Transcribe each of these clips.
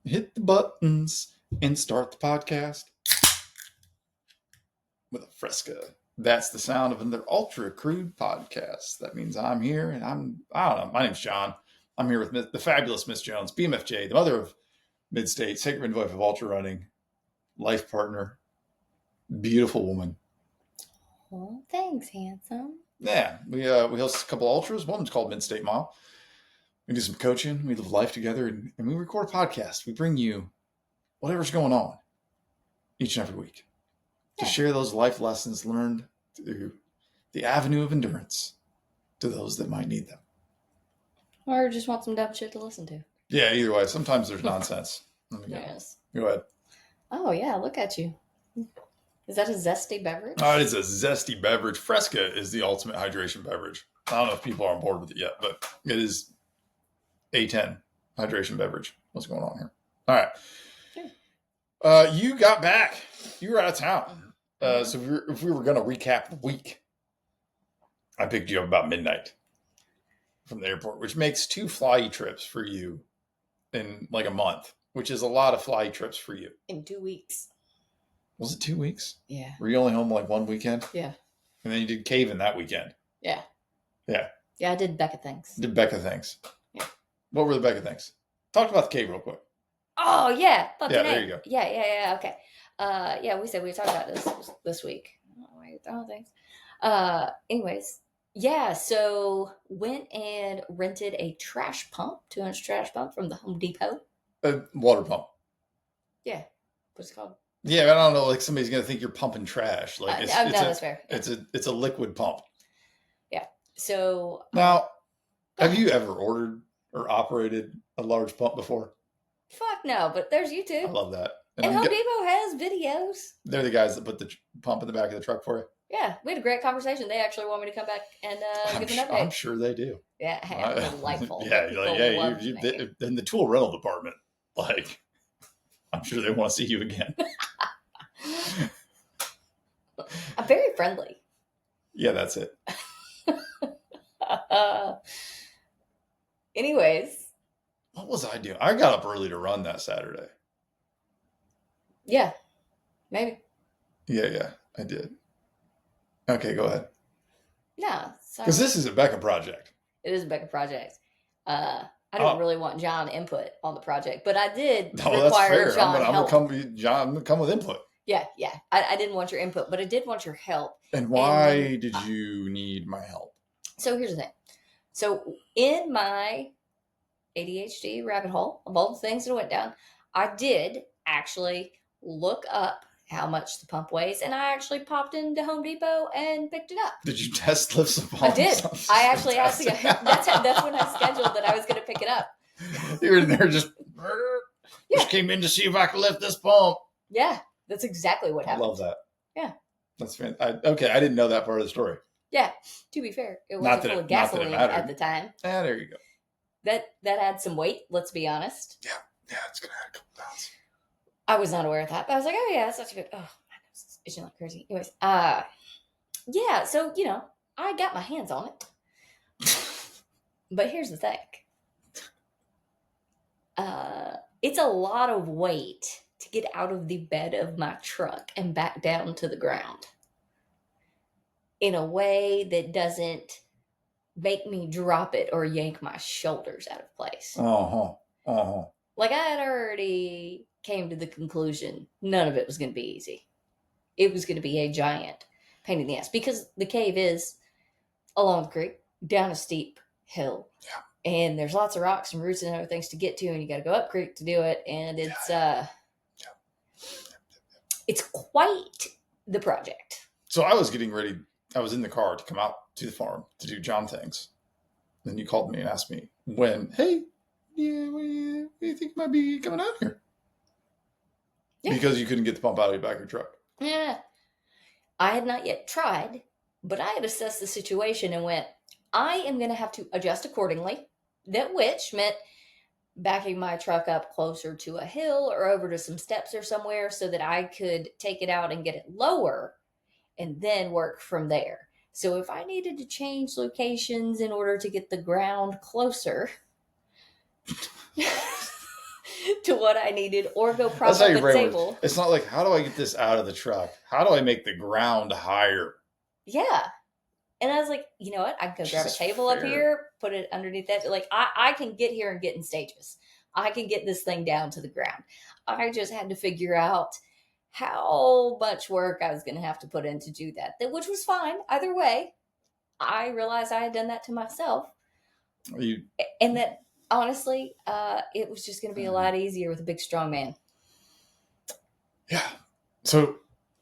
hit the buttons, and start the podcast with a Fresca. That's the sound of another ultra crude podcast. That means I'm here, and I don't know. My name's John. I'm here with the fabulous Miss Jones, BMFJ, the mother of Mid-State, sacred midwife of ultra running, life partner, beautiful woman. Well, thanks, handsome. Yeah, we host a couple ultras. One's called Mid-State Mile. We do some coaching. We live life together, and we record a podcast. We bring you whatever's going on each and every week to share those life lessons learned through the avenue of endurance to those that might need them. Or just want some dumb shit to listen to. Yeah, either way. Sometimes there's nonsense. Yes. Go ahead. Oh, yeah, look at you. Is that a zesty beverage? Oh, it is a zesty beverage. Fresca is the ultimate hydration beverage. I don't know if people are on board with it yet, but it is A10 hydration beverage. What's going on here? All right. Sure. You got back. You were out of town. So if we were going to recap the week, I picked you up about midnight from the airport, which makes 2 fly trips for you in like a month, which is a lot of fly trips for you. In 2 weeks. Was it 2 weeks? Yeah. Were you only home like one weekend? Yeah. And then you did cave in that weekend? Yeah. Yeah. Yeah, I did Becca things. Did Becca things. Yeah. What were the Becca things? Talk about the cave real quick. Oh, yeah. There you go. Yeah, okay. Yeah, we said we talked about this week. Oh, thanks. Anyways, yeah, so went and rented a trash pump, 2-inch trash pump from the Home Depot. A water pump. Yeah. What's it called? Yeah, but I don't know. Like somebody's gonna think you're pumping trash. Like that's fair. Yeah. It's a liquid pump. Yeah. So now, have you ever ordered or operated a large pump before? Fuck no, but there's YouTube. I love that. And Home Depot has videos. They're the guys that put the pump in the back of the truck for you. Yeah, we had a great conversation. They actually want me to come back and give an update. I'm sure they do. Yeah, delightful. Yeah, in the tool rental department, like, I'm sure they want to see you again. I'm very friendly. Yeah, that's it. Anyways. What was I doing? I got up early to run that Saturday. Yeah, maybe. Yeah, I did. Okay, go ahead. Yeah. Because this is a Becca project. It is a Becca project. I didn't really want John input on the project, but I did require John help. I'm gonna come with input. Yeah. I didn't want your input, but I did want your help. And why did you need my help? So here's the thing. So in my ADHD rabbit hole of all the things that went down, I did actually look up how much the pump weighs, and I actually popped into Home Depot and picked it up. Did you test lift some pumps? I did. I actually asked you. That's when I scheduled that I was going to pick it up. You were in there just came in to see if I could lift this pump. Yeah, that's exactly what happened. I love that. Yeah. That's fantastic. Okay, I didn't know that part of the story. Yeah, to be fair, it wasn't full of gasoline at the time. Yeah, there you go. That adds some weight, let's be honest. Yeah, it's going to add a couple pounds. I was not aware of that, but I was like, oh yeah, that's not too good. Oh, my nose is itching like crazy. Anyways, yeah, so, I got my hands on it. But here's the thing. It's a lot of weight to get out of the bed of my truck and back down to the ground in a way that doesn't make me drop it or yank my shoulders out of place. Like, I had already came to the conclusion none of it was going to be easy. It was going to be a giant pain in the ass because the cave is along the creek, down a steep hill. Yeah. And there's lots of rocks and roots and other things to get to, and you got to go up creek to do it. And it's quite the project. So I was getting ready. I was in the car to come out to the farm to do John things. Then you called me and asked me when, hey, what do you think might be coming out here? Yeah. Because you couldn't get the pump out of the back of your truck. Yeah. I had not yet tried, but I had assessed the situation and went, I am going to have to adjust accordingly. That which meant backing my truck up closer to a hill or over to some steps or somewhere so that I could take it out and get it lower and then work from there. So if I needed to change locations in order to get the ground closer, to what I needed or go prop That's how up your the brain works. table. It's not like, how do I get this out of the truck? How do I make the ground higher? Yeah. And I was like, you know what? I can go grab a table up here, put it underneath that. Like, I can get here and get in stages. I can get this thing down to the ground. I just had to figure out how much work I was going to have to put in to do that, which was fine. Either way, I realized I had done that to myself. And that, honestly, it was just going to be a lot easier with a big, strong man. Yeah. So,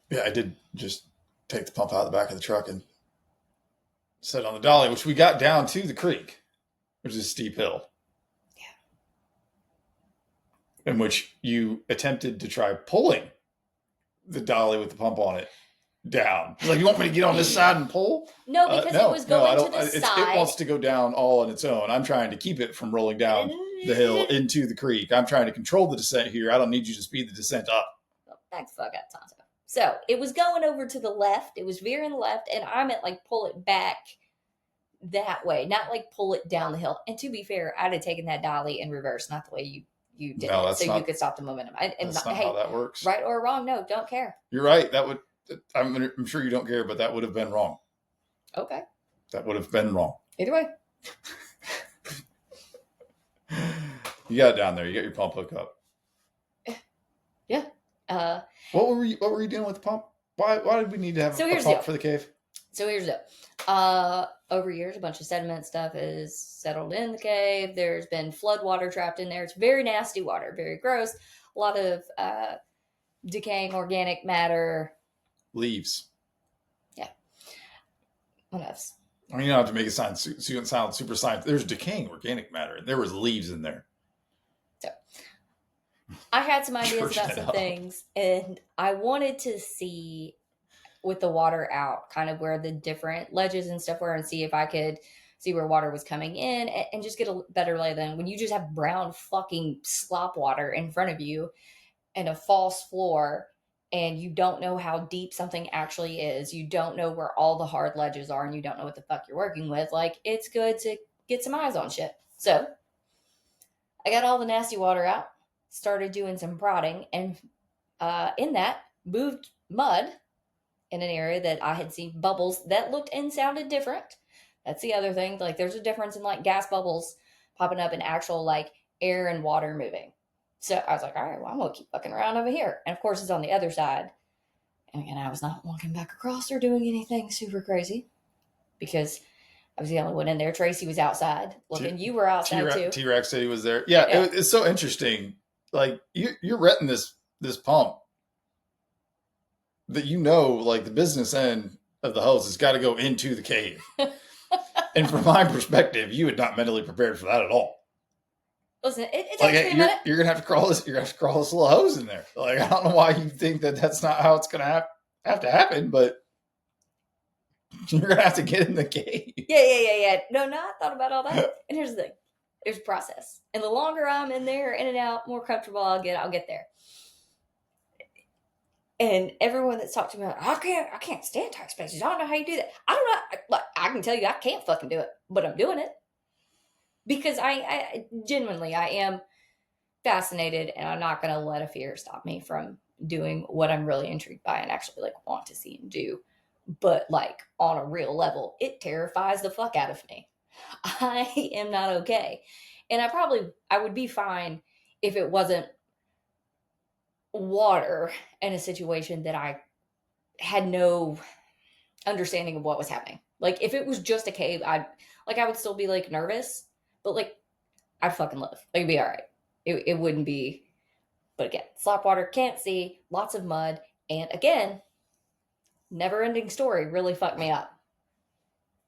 yeah, I did just take the pump out of the back of the truck and set it on the dolly, which we got down to the creek, which is a steep hill. Yeah. In which you attempted to try pulling the dolly with the pump on it down. It's like, you want me to get on this side and pull? No, because it was going to the side. It wants to go down all on its own. I'm trying to keep it from rolling down the hill into the creek. I'm trying to control the descent here. I don't need you to speed the descent up. Thanks, fuck out, Tonto. So it was going over to the left. It was veering left, and I meant like pull it back that way, not like pull it down the hill. And to be fair, I'd have taken that dolly in reverse, not the way you did it, so you could stop the momentum. That's not how that works. Right or wrong, no, don't care. You're right. I'm sure you don't care, but that would have been wrong. Okay. That would have been wrong. Either way. You got it down there. You got your pump hook up. Yeah. What were you doing with the pump? Why did we need to have a pump for the cave? So here's the deal. Over years, a bunch of sediment stuff is settled in the cave. There's been flood water trapped in there. It's very nasty water, very gross. A lot of decaying organic matter. Leaves. Yeah. What else? I mean, you don't have to make it sound super science. There's decaying organic matter. There was leaves in there. So I had some ideas about some things, and I wanted to see with the water out kind of where the different ledges and stuff were, and see if I could see where water was coming in and just get a better lay than when you just have brown fucking slop water in front of you and a false floor, and you don't know how deep something actually is. You don't know where all the hard ledges are, and you don't know what the fuck you're working with. Like, it's good to get some eyes on shit. So I got all the nasty water out, started doing some prodding, and in that moved mud in an area that I had seen bubbles that looked and sounded different. That's the other thing. Like, there's a difference in like gas bubbles popping up and actual like air and water moving. So I was like, all right, well, I'm going to keep fucking around over here. And of course, it's on the other side. And again, I was not walking back across or doing anything super crazy because I was the only one in there. Tracy was outside looking. You were outside too. T-Rex said he was there. Yeah. It's so interesting. Like, you're renting this pump that, like the business end of the hose has got to go into the cave. And from my perspective, you had not mentally prepared for that at all. Listen, it's like, actually a minute. You're gonna have to crawl this. You're gonna have to crawl this little hose in there. Like, I don't know why you think that's not how it's gonna have to happen, but you're gonna have to get in the cave. Yeah. No, I thought about all that. And here's the thing: there's a process, and the longer I'm in there, in and out, more comfortable I'll get there. And everyone that's talked to me, like, I can't stand tight spaces. I don't know how you do that. I don't know. I can tell you, I can't fucking do it, but I'm doing it. Because I genuinely, I am fascinated, and I'm not going to let a fear stop me from doing what I'm really intrigued by and actually like want to see and do. But like on a real level, it terrifies the fuck out of me. I am not okay. And I would be fine if it wasn't water in a situation that I had no understanding of what was happening. Like, if it was just a cave, I would still be like nervous. But like, I'd fucking live. Like, it'd be all right. It wouldn't be. But again, slop water, can't see, lots of mud, and again, never ending story really fucked me up.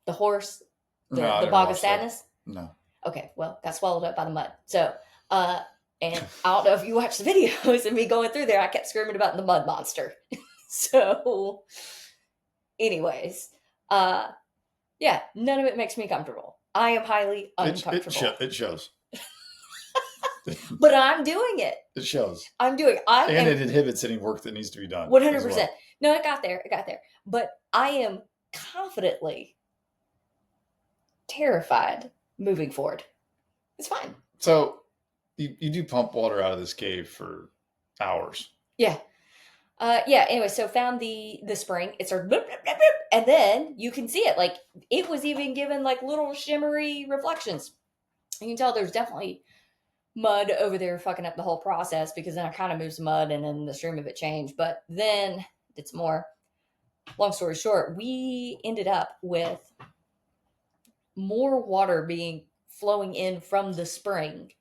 The horse, the bog of sadness. No. Okay, well, got swallowed up by the mud. So, and I don't know if you watched the videos of me going through there. I kept screaming about the mud monster. So, anyways, yeah, none of it makes me comfortable. I am highly uncomfortable. It shows. But I'm doing it. It shows. I'm doing it. It inhibits any work that needs to be done. 100%. Well. No, it got there. But I am confidently terrified moving forward. It's fine. So, you do pump water out of this cave for hours. Yeah. Anyway, so found the spring. It started bloop, bloop, bloop, bloop, and then you can see it. Like, it was even given like little shimmery reflections. You can tell there's definitely mud over there fucking up the whole process, because then I kind of moved some mud and then the stream of it changed. But then it's more. Long story short, we ended up with more water being flowing in from the spring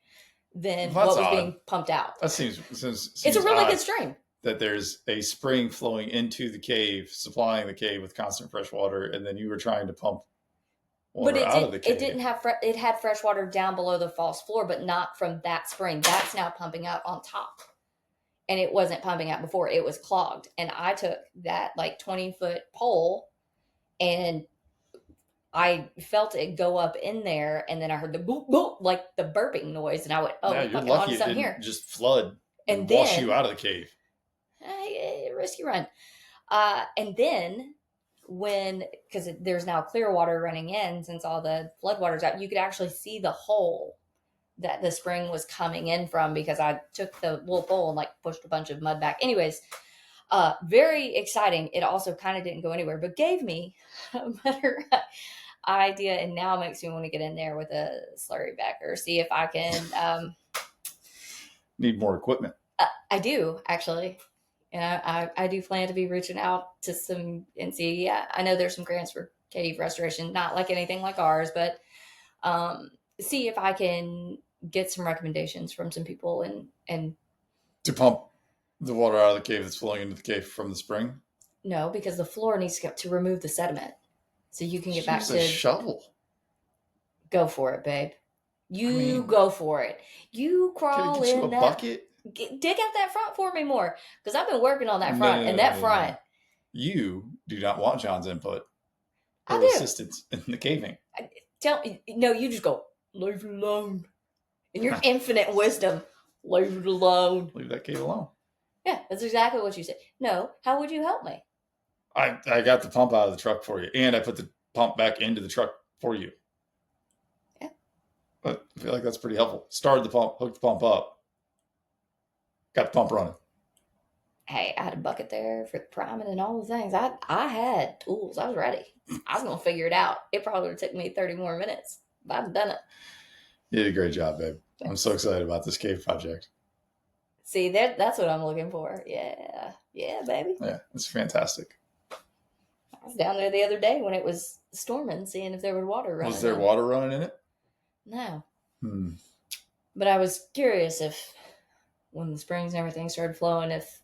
than Well, what that's was odd. being pumped out. That seems It's a really odd good stream. that there's a spring flowing into the cave, supplying the cave with constant fresh water, and then you were trying to pump But water out of the cave. it didn't have it had fresh water down below the false floor, but not from that spring. That's now pumping out on top. And it wasn't pumping out before. It was clogged. And I took that like 20-foot pole and I felt it go up in there, and then I heard the boop boop, like the burping noise, and I went, "Oh, Yeah, we're you're fucking lucky onto it something didn't here." just flood And and wash then, you out of the cave. Risky run. And then when, because there's now clear water running in since all the flood water's out, you could actually see the hole that the spring was coming in from, because I took the little pole and like pushed a bunch of mud back. Anyways, very exciting. It also kind of didn't go anywhere, but gave me a better idea, and now makes me want to get in there with a slurry backer, see if I can. Need more equipment. I do, actually. And I do plan to be reaching out to some and see. Yeah, I know there's some grants for cave restoration, not like anything like ours, but see if I can get some recommendations from some people and To pump the water out of the cave that's flowing into the cave from the spring. no, because the floor needs to remove the sediment, so you can get back Use to a shovel. Go for it, babe. You go for it. You crawl Get you a in that bucket. dig out that front for me more, because I've been working on that front, and that front. You do not want John's input I or do. assistance in the caving. No, you just go, leave it alone. In your infinite wisdom, leave it alone. Leave that cave alone. Yeah, that's exactly what you said. No, how would you help me? I got the pump out of the truck for you, and I put the pump back into the truck for you. Yeah. But I feel like that's pretty helpful. Started the pump, hooked the pump up, got the pump running. Hey, I had a bucket there for priming and all the things. I had tools. I was ready. I was going to figure it out. It probably would have taken me 30 more minutes, but I've done it. You did a great job, babe. I'm so excited about this cave project. See, that's what I'm looking for. Yeah. Yeah, baby. Yeah, it's fantastic. I was down there the other day when it was storming, seeing if there was water running. Was there water running in it? No. Hmm. But I was curious if, when the springs and everything started flowing, if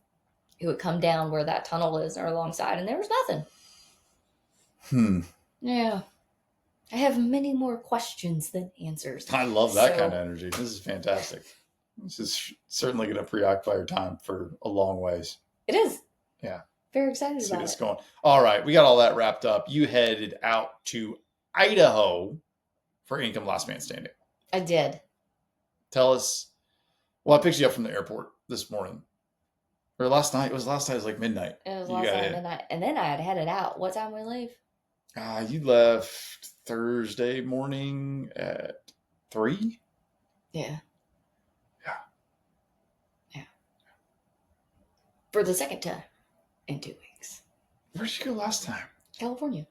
it would come down where that tunnel is or alongside, and there was nothing. Yeah. I have many more questions than answers. I love that kind of energy. This is fantastic. This is certainly going to preoccupy your time for a long ways. It is. Yeah. Very excited See about this it. going. All right. We got all that wrapped up. You headed out to Idaho for Inkom Last Man Standing. I did. Tell us. Well, I picked you up from the airport this morning. Or last night. It was like midnight. It was last night, and then I had headed out. What time we leave? You left Thursday morning at 3? Yeah. Yeah. Yeah. For the second time in 2 weeks. Where'd you go last time? California.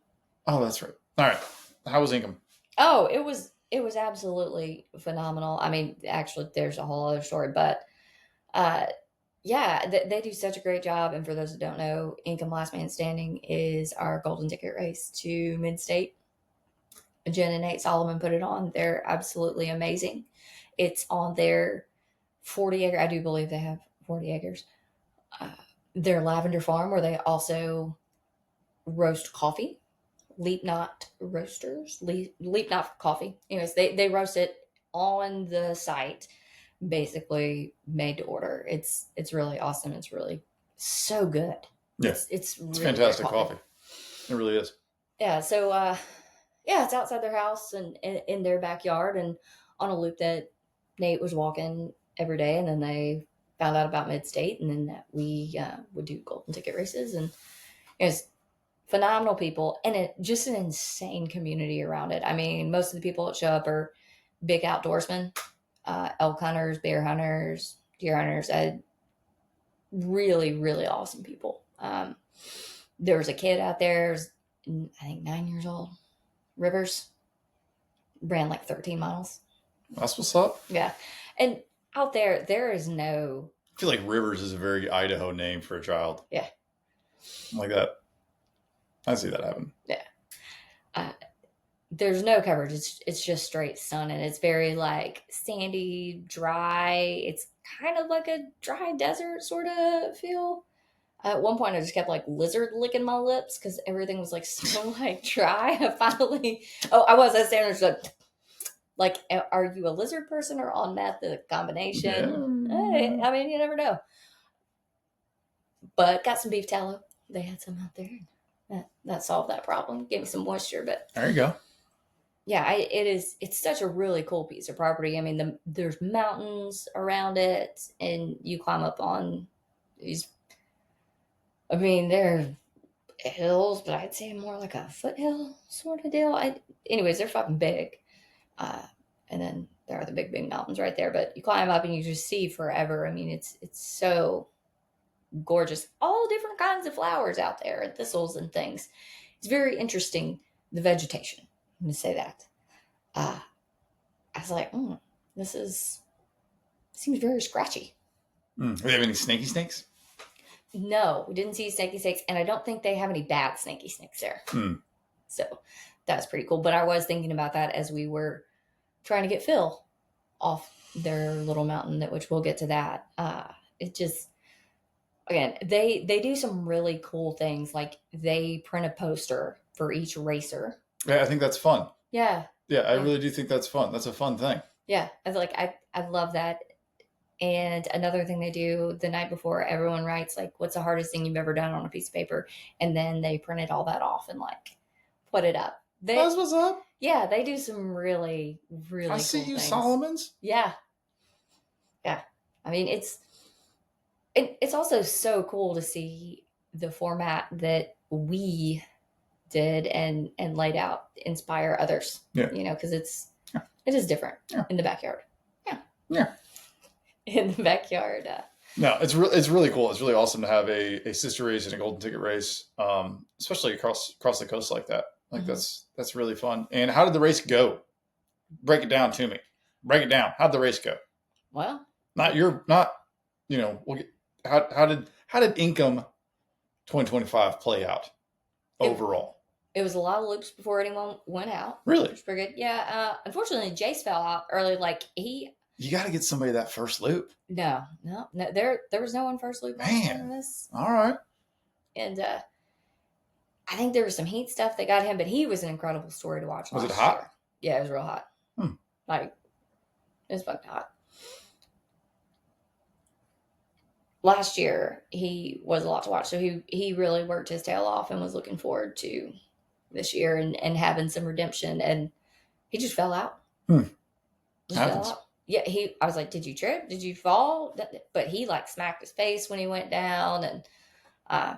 Oh, that's right. All right. How was Inkom? Oh, it was absolutely phenomenal. I mean, actually, there's a whole other story, but yeah, they do such a great job. And for those that don't know, Inkom Last Man Standing is our golden ticket race to Mid-State. Jen and Nate Solomon put it on. They're absolutely amazing. It's on their 40 acre. I do believe they have 40 acres. Their lavender farm, where they also roast coffee. Leap Knot Roasters. Leap Knot Coffee. Anyways, they roast it on the site, basically made to order. It's really awesome. It's really so good. Yeah. It's really fantastic coffee. It really is. Yeah. So, yeah, it's outside their house and in their backyard, and on a loop that Nate was walking every day. And then they found out about Mid-State, and then that we would do golden ticket races, and it was phenomenal people, and just an insane community around it. I mean, most of the people that show up are big outdoorsmen. elk hunters, bear hunters, deer hunters. Really, really awesome people. There was a kid out there, I think 9 years old, Rivers, ran like 13 miles. That's what's up. Yeah. And out there is no. I feel like Rivers is a very Idaho name for a child. Yeah. Like that. I see that happen. Yeah. There's no coverage. It's just straight sun, and it's very like sandy, dry. It's kind of like a dry desert sort of feel. At one point, I just kept like lizard licking my lips because everything was like so like dry. I finally, I was at standard like, are you a lizard person or on meth? The combination. Yeah. Hey, I mean, you never know. But got some beef tallow. They had some out there. That solved that problem. Gave me some moisture, but there you go. Yeah, it's such a really cool piece of property. I mean, there's mountains around it, and you climb up on these. I mean, they're hills, but I'd say more like a foothill sort of deal. Anyways, they're fucking big. And then there are the big mountains right there. But you climb up and you just see forever. I mean, it's so gorgeous. All different kinds of flowers out there, and thistles and things. It's very interesting, the vegetation. I'm going to say that. I was like, this seems very scratchy. Do they have any snaky snakes? No, we didn't see snaky snakes, and I don't think they have any bad snaky snakes there. So that's pretty cool. But I was thinking about that as we were trying to get Phil off their little mountain, which we'll get to that. It just, again, they do some really cool things. Like they print a poster for each racer. Yeah, I think that's fun. Yeah. Yeah, I really do think that's fun. That's a fun thing. Yeah, I love that. And another thing they do the night before, everyone writes like, "What's the hardest thing you've ever done?" on a piece of paper, and then they printed all that off and like put it up. That's what's up. Yeah, they do some really, really. I cool see you, things. Solomons. Yeah. I mean, it's also so cool to see the format that we did and laid out, inspire others. Yeah. Because it is different in the backyard. Yeah. In the backyard. No, it's really cool. It's really awesome to have a sister race and a golden ticket race, especially across the coast like that. Like that's really fun. And how did the race go? Break it down to me. Break it down. How'd the race go? Well, how did Inkom 2025 play out overall? It was a lot of loops before anyone went out. Really? Which was pretty good. Yeah. Unfortunately, Jace fell out early. Like you got to get somebody that first loop. No. There was no one first loop. Man. All right. And I think there was some heat stuff that got him, but he was an incredible story to watch. Was it hot? Year. Yeah, it was real hot. Like, it was fucking hot. Last year, he was a lot to watch. So he really worked his tail off and was looking forward to this year and having some redemption. And he just fell out. Fell out. Yeah, I was like, did you trip? Did you fall? But he like smacked his face when he went down, and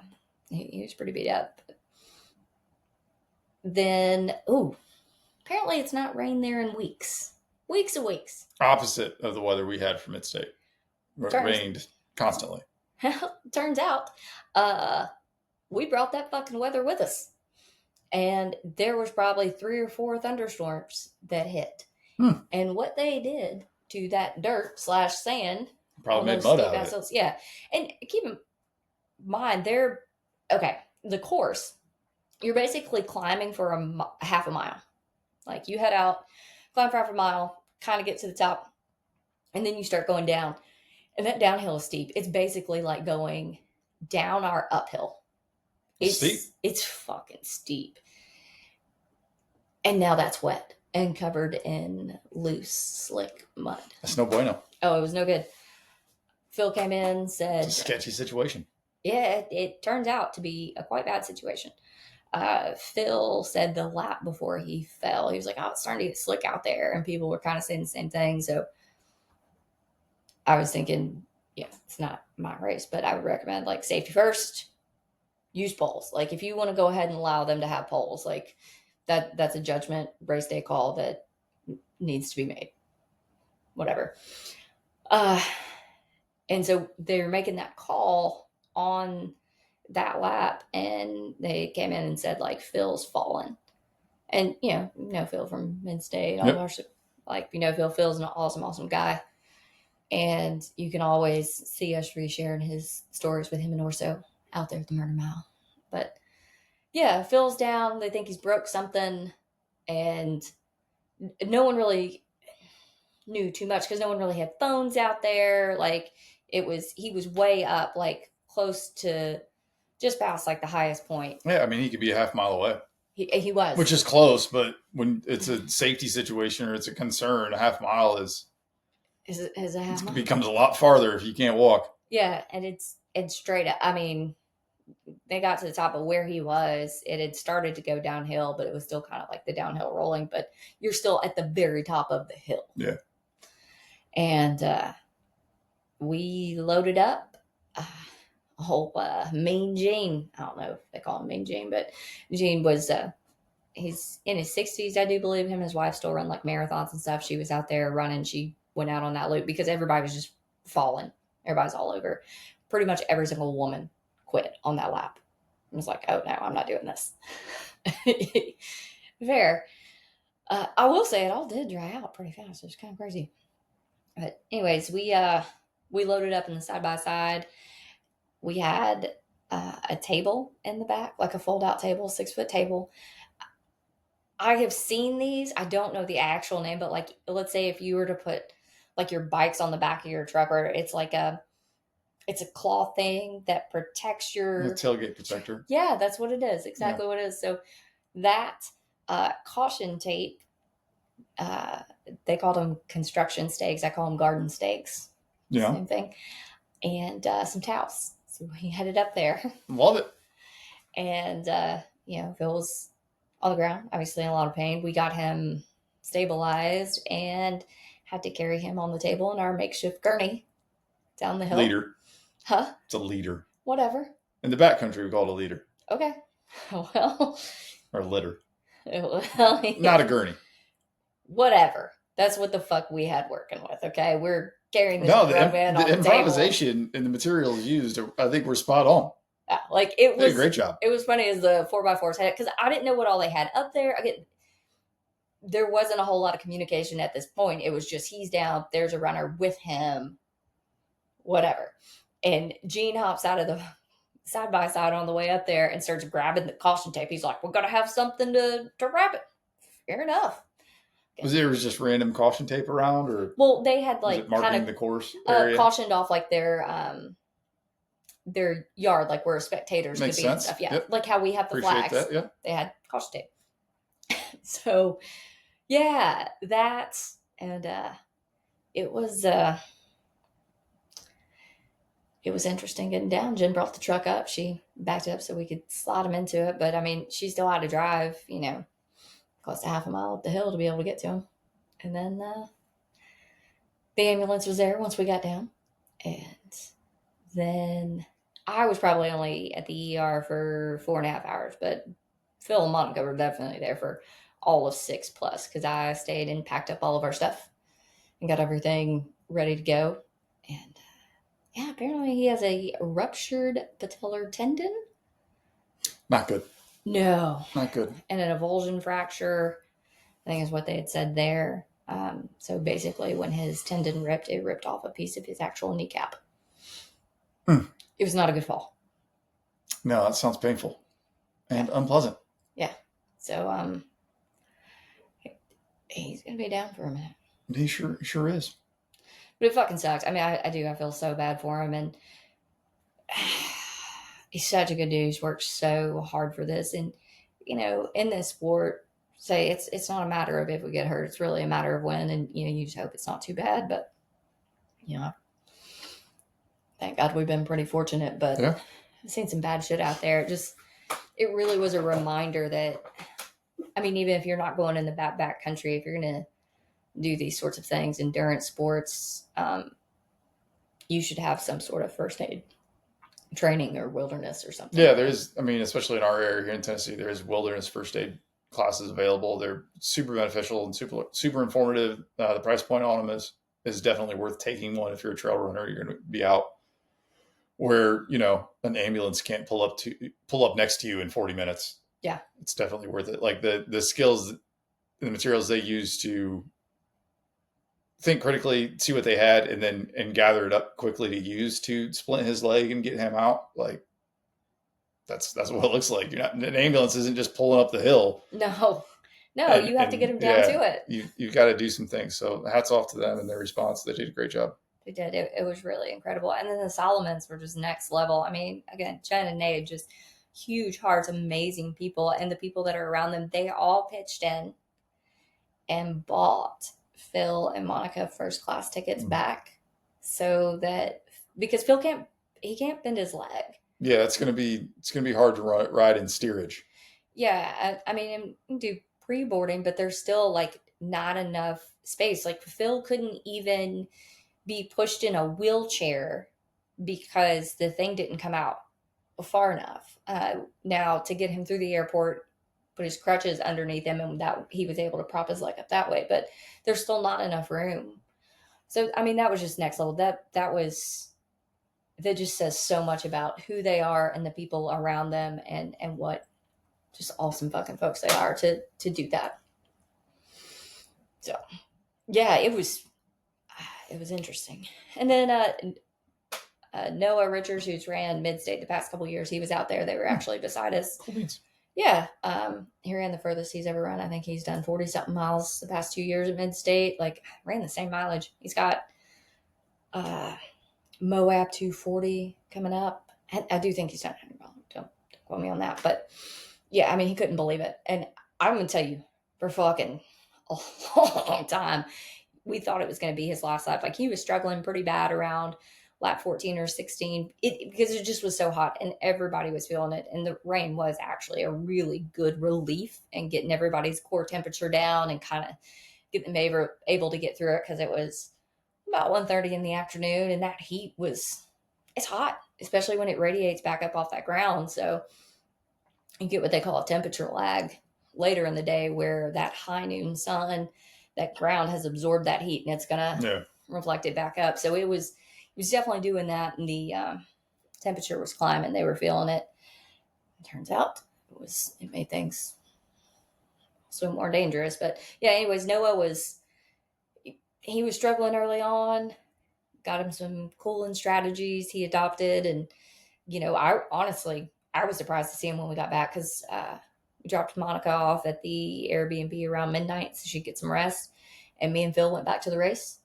he was pretty beat up. Then, apparently it's not rained there in weeks. Weeks and weeks. Opposite of the weather we had from Mid-State. It rained constantly. Turns out, we brought that fucking weather with us. And there was probably 3 or 4 thunderstorms that hit. And what they did to that dirt / sand. Probably made mud out of it. Yeah. And keep in mind, the course, you're basically climbing for half a mile. Like you head out, climb for half a mile, kind of get to the top, and then you start going down. And that downhill is steep. It's basically like going down our uphill. It's steep. It's fucking steep. And now that's wet and covered in loose, slick mud. That's no bueno. Oh, it was no good. Phil came in, said... It's a sketchy situation. Yeah, it turns out to be a quite bad situation. Phil said the lap before he fell, he was like, it's starting to get slick out there. And people were kind of saying the same thing. So I was thinking, it's not my race, but I would recommend like safety first, use poles. Like if you want to go ahead and allow them to have poles, like that's a judgment race day call that needs to be made. whatever. And so they're making that call on that lap, and they came in and said, like, Phil's fallen. And, Phil from Mid-State, all our, like, Phil's an awesome guy. And you can always see us resharing his stories with him and Orso out there at the Murder Mile. But yeah, Phil's down. They think he's broke something, and no one really knew too much because no one really had phones out there. Like, he was way up, like close to just past like the highest point. Yeah, I mean, he could be a half mile away. He was, which is close, but when it's a safety situation or it's a concern, a half mile is a half mile. It becomes a lot farther if you can't walk. Yeah, and it's straight up. I mean, they got to the top of where he was. It had started to go downhill, but it was still kind of like the downhill rolling. But you're still at the very top of the hill. Yeah. And we loaded up a whole Mean Gene. I don't know if they call him Mean Gene, but Gene was he's in his 60s, I do believe. Him and his wife still run like marathons and stuff. She was out there running. She went out on that loop because everybody was just falling. Everybody's all over. Pretty much every single woman quit on that lap. I was like, oh no, I'm not doing this. Fair. I will say it all did dry out pretty fast. It was kind of crazy. But anyways, we loaded up in the side by side. We had a table in the back, like a fold out table, 6-foot table. I have seen these. I don't know the actual name, but like, let's say if you were to put like your bikes on the back of your truck, or it's a cloth thing that protects your tailgate protector. Yeah, that's what it is. Exactly what it is. So that caution tape, they called them construction stakes. I call them garden stakes. Yeah. Same thing. And some towels. So we headed up there. Love it. And, Phil was on the ground, obviously in a lot of pain. We got him stabilized and had to carry him on the table in our makeshift gurney down the hill. Leader. Huh? It's a leader. Whatever. In the backcountry, we call it a leader. Okay. Well. Or litter. Well, yeah. Not a gurney. Whatever. That's what the fuck we had working with, okay? We're carrying this man on the improvisation and the materials used, I think, were spot on. Yeah, like it was they did a great job. It was funny as the 4x4s had it, because I didn't know what all they had up there. There wasn't a whole lot of communication at this point. It was just, he's down, there's a runner with him, whatever. And Gene hops out of the side by side on the way up there and starts grabbing the caution tape. He's like, we're going to have something to wrap it. Fair enough. Was there just random caution tape around, or? Well, they had like marking the course area? Cautioned off like their yard, like where spectators Makes could be sense. And stuff. Yeah, yep. Like how we have the Appreciate flags. That, yeah. They had caution tape. So, yeah, that's and it was interesting getting down. Jen brought the truck up. She backed it up so we could slide him into it. But I mean, she still had to drive, close to half a mile up the hill to be able to get to him. And then the ambulance was there once we got down. And then I was probably only at the ER for 4.5 hours, but Phil and Monica were definitely there for all of 6+, because I stayed and packed up all of our stuff and got everything ready to go. And yeah, apparently he has a ruptured patellar tendon. Not good. No. Not good. And an avulsion fracture, I think is what they had said there. So basically when his tendon ripped, it ripped off a piece of his actual kneecap. It was not a good fall. No, that sounds painful and unpleasant. Yeah. So he's going to be down for a minute. He sure is. But it fucking sucks. I mean, I feel so bad for him. And he's such a good dude. He's worked so hard for this. And, in this sport, say it's not a matter of if we get hurt. It's really a matter of when. And, you just hope it's not too bad. But, thank God we've been pretty fortunate. But yeah. I've seen some bad shit out there. It really was a reminder that, I mean, even if you're not going in the back country, if you're going to do these sorts of things, endurance sports, you should have some sort of first aid training or wilderness or something. Yeah, there's, I mean, especially in our area here in Tennessee, there's wilderness first aid classes available. They're super beneficial and super informative. The price point on them is is definitely worth taking one if you're a trail runner. You're going to be out where, you know, an ambulance can't pull up next to you in 40 minutes. Yeah. It's definitely worth it. Like the skills, the materials they use to think critically, see what they had, and gather it up quickly to use to splint his leg and get him out. Like that's what it looks like. You're not, an ambulance isn't just pulling up the hill. No, you have to get him down to it. You've got to do some things. So hats off to them and their response. They did a great job. They did. It was really incredible. And then the Solomons were just next level. I mean, again, Jen and Nate, just huge hearts, amazing people. And the people that are around them, they all pitched in and bought Phil and Monica first class tickets back, so that, because Phil can't bend his leg. Yeah, it's gonna be hard to ride in steerage. Yeah, I mean, do pre-boarding, but there's still like not enough space. Like Phil couldn't even be pushed in a wheelchair because the thing didn't come out far enough. Now to get him through the airport, put his crutches underneath him, and that he was able to prop his leg up that way. But there's still not enough room. So I mean, that was just next level. That just says so much about who they are and the people around them, and what just awesome fucking folks they are to do that. So yeah, it was interesting. And then Noah Richards, who's ran Mid-State the past couple years, he was out there. They were actually beside us. Cool beans. Yeah. He ran the furthest he's ever run. I think he's done 40 something miles the past 2 years at Mid-State. Like, ran the same mileage. He's got Moab 240 coming up. And I do think he's done 100 miles. Don't quote me on that. But yeah, I mean, he couldn't believe it. And I'm going to tell you, for fucking a long time, we thought it was going to be his last lap. Like, he was struggling pretty bad around lap 14 or 16 because it just was so hot and everybody was feeling it. And the rain was actually a really good relief and getting everybody's core temperature down and kind of getting them able to get through it, because it was about 1:30 in the afternoon, and that heat it's hot, especially when it radiates back up off that ground. So you get what they call a temperature lag later in the day, where that high noon sun, that ground has absorbed that heat and it's going to reflect it back up. So it was definitely doing that, and the temperature was climbing. They were feeling it. It turns out it made things so more dangerous. But yeah, anyways, Noah was struggling early on, got him some cooling strategies he adopted. And, you know, I was surprised to see him when we got back, because we dropped Monica off at the Airbnb around midnight so she'd get some rest. And me and Phil went back to the race.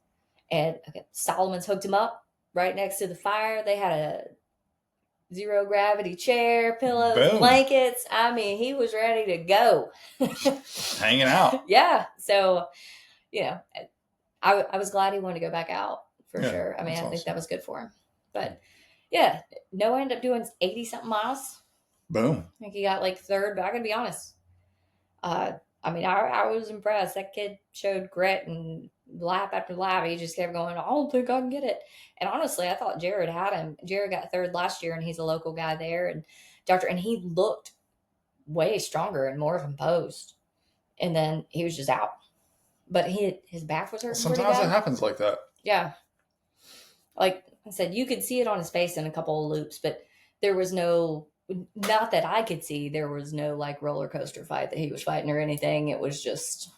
And Solomon's hooked him up right next to the fire. They had a zero gravity chair, pillows, Boom. Blankets. I mean, he was ready to go. Hanging out. Yeah. So, you know, I was glad he wanted to go back out for sure. I mean, I think that was good for him. But yeah, Noah ended up doing 80 something miles. Boom. I think he got like third, but I gotta be honest. I mean, I was impressed. That kid showed grit, and lap after lap, he just kept going, I don't think I can get it. And honestly, I thought Jared had him. Jared got third last year, and he's a local guy there. And he looked way stronger and more composed. And then he was just out. But his back was hurting. Sometimes it happens like that. Yeah. Like I said, you could see it on his face in a couple of loops, but there was not that I could see, there was no like roller coaster fight that he was fighting or anything. It was just,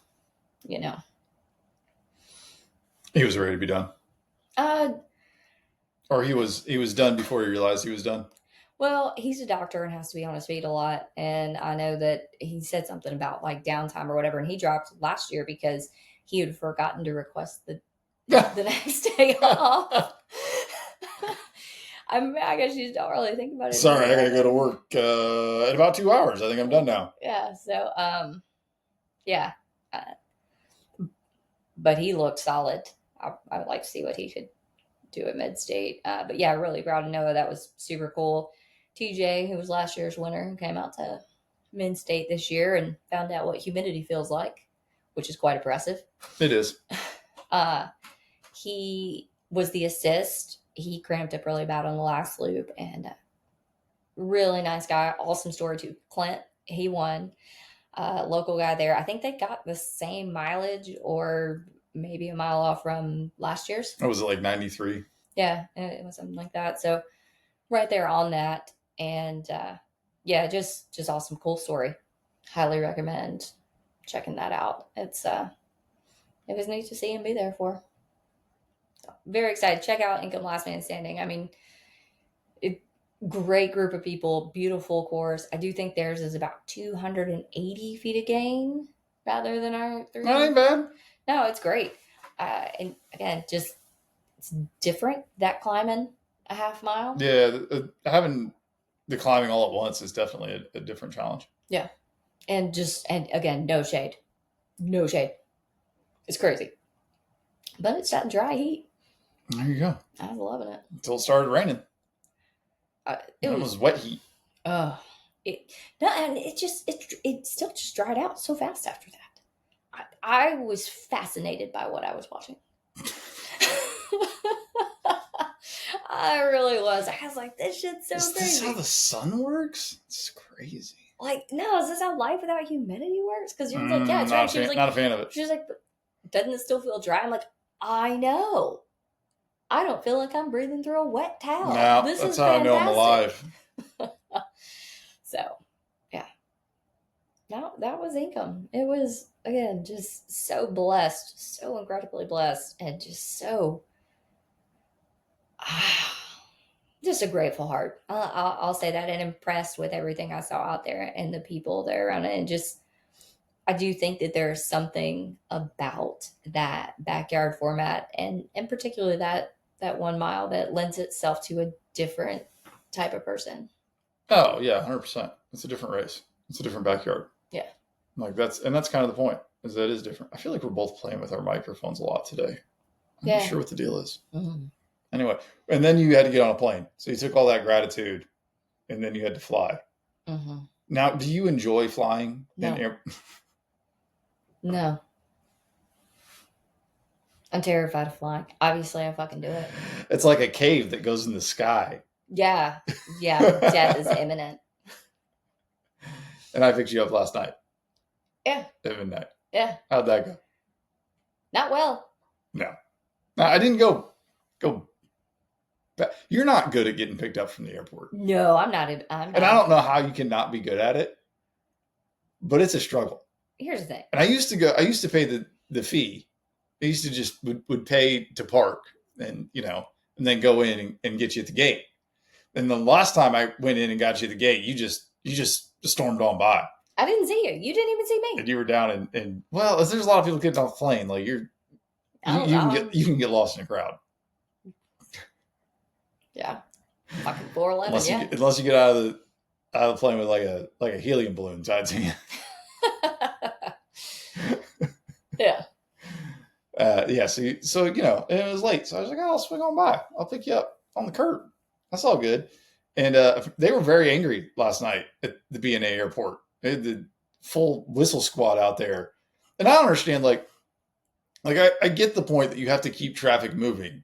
you know. He was ready to be done. Or he was done before he realized he was done. Well, he's a doctor and has to be on his feet a lot. And I know that he said something about like downtime or whatever, and he dropped last year because he had forgotten to request the next day off. I guess you just don't really think about it. Sorry, I gotta go to work in about 2 hours. I think I'm done now. Yeah. So, yeah. But he looked solid. I would like to see what he could do at Mid-State. But yeah, really proud of Noah. That was super cool. TJ, who was last year's winner, came out to Mid-State this year and found out what humidity feels like, which is quite impressive. It is. He was the assist. He cramped up really bad on the last loop, and really nice guy. Awesome story too. Clint, he won. Local guy there. I think they got the same mileage or maybe a mile off from last year's. Oh, was it like 93? Yeah, it was something like that. So right there on that, and yeah, just awesome, cool story. Highly recommend checking that out. It was neat to see him be there for. So, very excited. Check out Inkom Last Man Standing. I mean, great group of people, beautiful course. I do think theirs is about 280 feet of gain rather than our 300. That ain't bad. No, it's great. And again, just it's different that climbing a half mile. Yeah, having the climbing all at once is definitely a different challenge. Yeah. And again, no shade. No shade. It's crazy. But it's that dry heat. There you go. I was loving it. Until it started raining. It was wet heat. And it still just dried out so fast after that. I was fascinated by what I was watching. I really was. I was like, this shit's so crazy. Is this how the sun works? It's crazy. Like, no, is this how life without humidity works? Because you're like, yeah, it's right. She was like, not a fan of it. She was like, doesn't it still feel dry? I'm like, I know. I don't feel like I'm breathing through a wet towel. No, that's how fantastic. I know I'm alive. So, yeah. No, that was Inkom. It was, again, just so blessed, so incredibly blessed, and just so, just a grateful heart. I'll say that, and impressed with everything I saw out there and the people there around it. And just, I do think that there's something about that backyard format, and particularly that 1 mile, that lends itself to a different type of person. Oh yeah, 100%. It's a different race. It's a different backyard. Yeah. Like that's kind of the point, is that it is different. I feel like we're both playing with our microphones a lot today. I'm not sure what the deal is. Mm-hmm. Anyway, and then you had to get on a plane. So you took all that gratitude and then you had to fly. Mm-hmm. Now, do you enjoy flying? No. No. I'm terrified of flying. Obviously, I fucking do it. It's like a cave that goes in the sky. Yeah. Yeah. Death is imminent. And I picked you up last night. Yeah. At midnight. Yeah. How'd that go? Not well. No. I didn't go. You're not good at getting picked up from the airport. No, I'm not. And I don't know how you can not be good at it, but it's a struggle. Here's the thing. And I used to pay the fee. I used to just would pay to park and then go in and get you at the gate. And the last time I went in and got you at the gate, you just stormed on by. I didn't see you. You didn't even see me. And you were down and well, there's a lot of people getting off the plane. Like you can get lost in a crowd. Yeah. Fucking 411. Unless you get out of the plane with like a helium balloon tied to you. Yeah. Yeah. So it was late. So I was like, I'll swing on by. I'll pick you up on the curb. That's all good. And they were very angry last night at the B&A airport. They had the full whistle squad out there. And I don't understand, I get the point that you have to keep traffic moving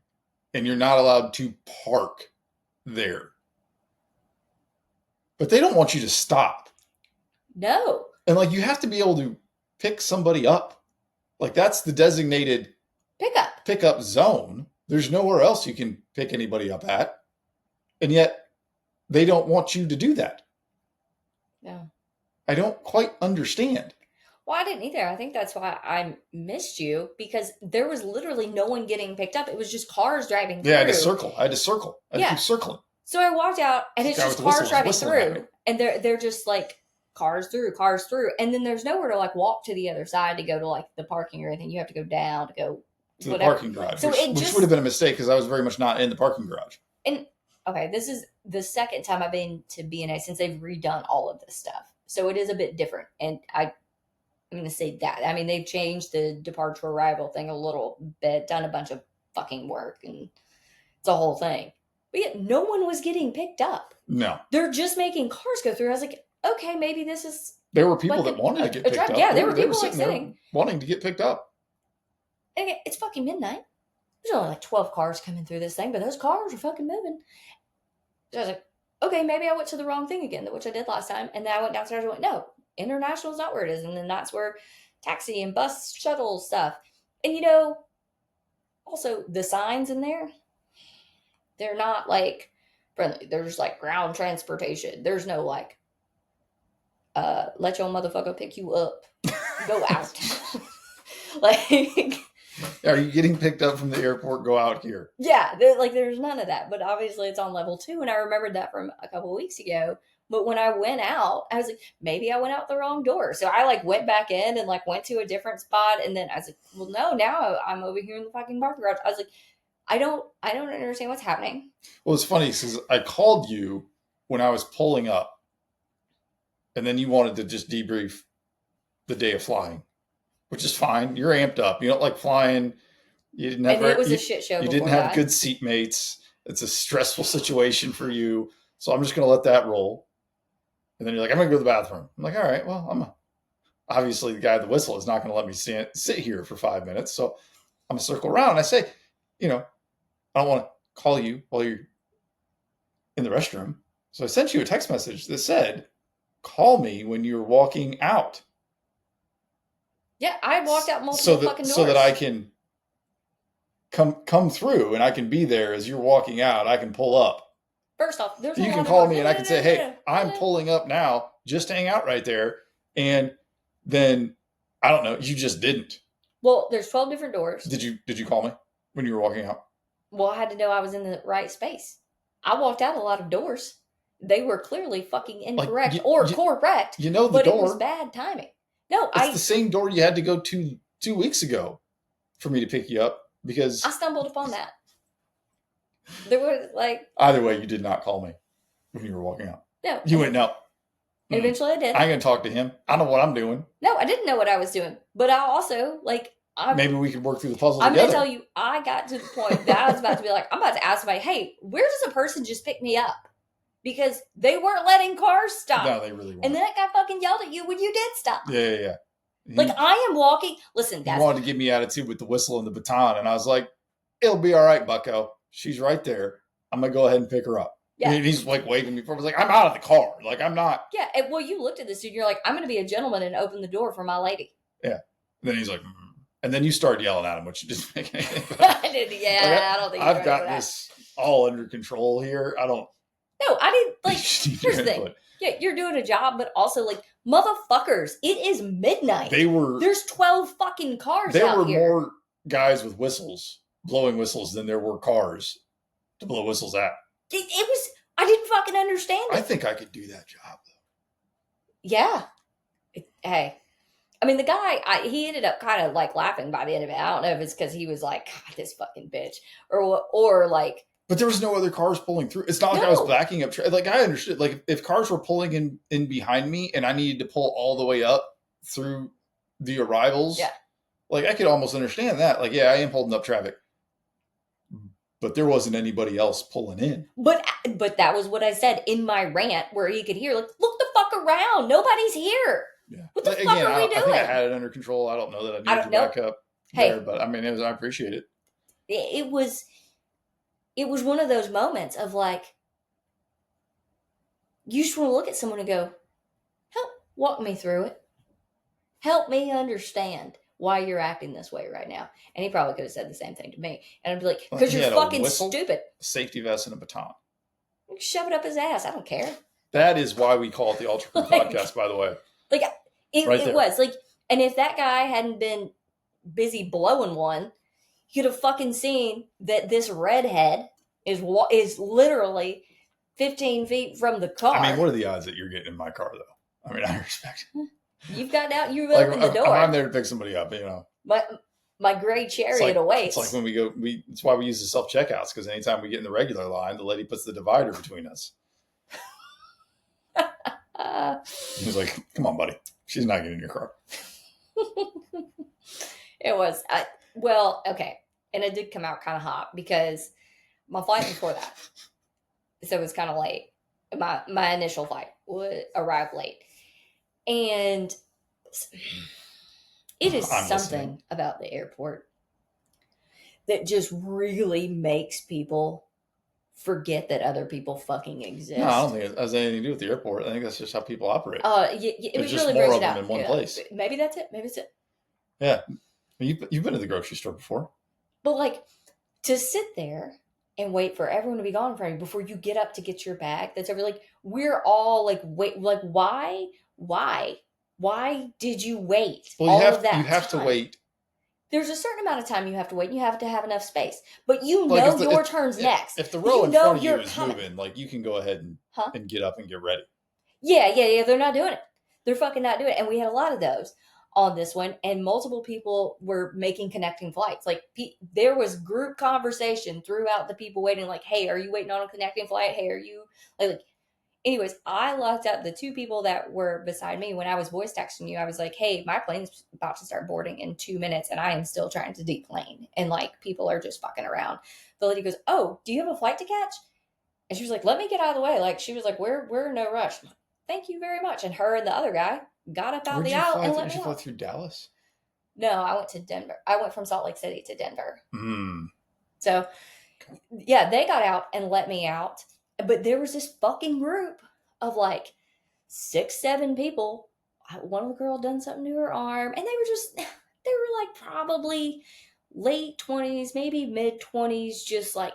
and you're not allowed to park there. But they don't want you to stop. No. And you have to be able to pick somebody up. That's the designated pickup zone. There's nowhere else you can pick anybody up at. And yet they don't want you to do that. No. I don't quite understand. Well, I didn't either. I think that's why I missed you, because there was literally no one getting picked up. It was just cars driving through. Yeah, I had to circle. I had to keep circling. So I walked out and it's just cars driving through. And they're just cars through. And then there's nowhere to walk to the other side to go to the parking or anything. You have to go down to go to the parking garage, so which would have been a mistake because I was very much not in the parking garage. And okay, this is the second time I've been to B&A since they've redone all of this stuff. So it is a bit different. And I'm going to say that. I mean, they've changed the departure arrival thing a little bit, done a bunch of fucking work, and it's a whole thing. But yet no one was getting picked up. No. They're just making cars go through. I was like, okay, maybe this is... There were people that wanted to get picked up. Yeah, there were people sitting wanting to get picked up. And again, it's fucking midnight. There's only 12 cars coming through this thing, but those cars are fucking moving. So I was like, okay, maybe I went to the wrong thing again, which I did last time. And then I went downstairs and went, no, international is not where it is. And then that's where taxi and bus shuttle stuff. And also the signs in there, they're not like friendly. There's like ground transportation. There's no like, let your motherfucker pick you up. Go out. Like, Are you getting picked up from the airport? Go out here. yeah, there's none of that. But obviously it's on level 2, and I remembered that from a couple of weeks ago. But when I went out, I was like, maybe I went out the wrong door. So I like went back in and like went to a different spot, and then I was like, well, no, now I'm over here in the fucking parking garage. I was like, I don't understand what's happening. Well, it's funny because I called you when I was pulling up, and then you wanted to just debrief the day of flying, which is fine. You're amped up. You don't like flying. You didn't have. And it was a shit show. You before didn't have that. good seatmates. It's a stressful situation for you. So I'm just going to let that roll. And then you're like, I'm going to go to the bathroom. I'm like, all right, well, obviously the guy at the whistle is not going to let me sit here for 5 minutes. So I'm going to circle around. And I say, I don't want to call you while you're in the restroom. So I sent you a text message that said, call me when you're walking out. Yeah, I walked out multiple fucking doors. So that I can come through and I can be there as you're walking out. I can pull up. First off, you can call me and I can say, hey, I'm pulling up now. Just hang out right there. And then, I don't know, you just didn't. Well, there's 12 different doors. Did you call me when you were walking out? Well, I had to know I was in the right space. I walked out a lot of doors. They were clearly fucking incorrect or correct. The door. But it was bad timing. No, it's the same door you had to go to 2 weeks ago for me to pick you up because I stumbled upon that. There was like either way, you did not call me when you were walking out. No, you went no. Eventually, I did. I ain't gonna talk to him. I know what I'm doing. No, I didn't know what I was doing, but I also maybe we could work through the puzzle. I'm together. gonna tell you, I got to the point that I was about to be like, I'm about to ask somebody, hey, where does a person just pick me up? Because they weren't letting cars stop. No, they really weren't. And then that guy fucking yelled at you when you did stop. Yeah. Like, I am walking. Listen, guys. He wanted to give me attitude with the whistle and the baton. And I was like, it'll be all right, bucko. She's right there. I'm going to go ahead and pick her up. Yeah. And he's like waving me for. I was like, I'm out of the car. Like, I'm not. Yeah. And, well, you looked at this dude. You're like, I'm going to be a gentleman and open the door for my lady. Yeah. And then he's like, and then you started yelling at him, which didn't make anything. I did. Yeah. Like, I don't think I've got this all under control here. I don't. No, I didn't. Like, here's the thing. Yeah, you're doing a job, but also, like, motherfuckers, it is midnight. There's 12 fucking cars out here. There were more guys with whistles, blowing whistles, than there were cars to blow whistles at. It was, I didn't fucking understand it. I think I could do that job, though. Yeah. Hey. I mean, the guy, he ended up kind of, like, laughing by the end of it. I don't know if it's because he was like, God, this fucking bitch. Or like, but there was no other cars pulling through. It's not like I was backing up. Like, I understood. Like, if cars were pulling in behind me and I needed to pull all the way up through the arrivals, yeah, like, I could almost understand that. Like, yeah, I am holding up traffic. But there wasn't anybody else pulling in. But that was what I said in my rant where he could hear, like, look the fuck around. Nobody's here. Yeah. What the fuck are we doing? I think I had it under control. I don't know that I needed to back up there. But, I mean, I appreciate it. It was one of those moments of like, you just want to look at someone and go, help walk me through it. Help me understand why you're acting this way right now. And he probably could have said the same thing to me. And I'd be like, because you're fucking stupid. A safety vest and a baton. Shove it up his ass. I don't care. That is why we call it the Ultra Crew Podcast, by the way. Like, it was. Like, and if that guy hadn't been busy blowing one, you'd have fucking seen that this redhead is literally 15 feet from the car. I mean, what are the odds that you're getting in my car, though? I mean, I respect it. You've gotten out. You've opened the door. I'm there to pick somebody up, you know. My gray Chariot awaits. It's like when we go. That's why we use the self checkouts, because anytime we get in the regular line, the lady puts the divider between us. He's like, "Come on, buddy. She's not getting in your car." It was well, okay, and it did come out kind of hot because my flight before that, so it was kind of late. My initial flight would arrive late, and it is something about the airport that just really makes people forget that other people fucking exist. No, I don't think it has anything to do with the airport. I think that's just how people operate. It was just really more brings of it them out in one place. Maybe that's it. Maybe it's it. Yeah. You've been to the grocery store before. But like to sit there and wait for everyone to be gone in front of you before you get up to get your bag that's over, like we're all like wait, like why did you wait Well, all of you that have to time? wait. There's a certain amount of time you have to wait and you have to have enough space, but you Like know your turn's next. If the row You in know front of you you're is coming. moving, like you can go ahead Huh? and get up and get ready. Yeah, they're not doing it. They're fucking not doing it. And we had a lot of those on this one, and multiple people were making connecting flights. Like there was group conversation throughout the people waiting. Like, hey, are you waiting on a connecting flight? Hey, are you like? Anyways, I locked up the two people that were beside me when I was voice texting you. I was like, hey, my plane's about to start boarding in 2 minutes, and I am still trying to deplane, and like people are just fucking around. The lady goes, oh, do you have a flight to catch? And she was like, let me get out of the way. Like she was like, we're in no rush. Thank you very much. And her and the other guy got up out Where'd the you aisle fly? and Did let me you fly out. through Dallas? No, I went to Denver. I went from Salt Lake City to Denver. Hmm. So yeah, they got out and let me out. But there was this fucking group of like 6, 7 people. One of the girl done something to her arm, and they were like probably late 20s, maybe mid 20s, just like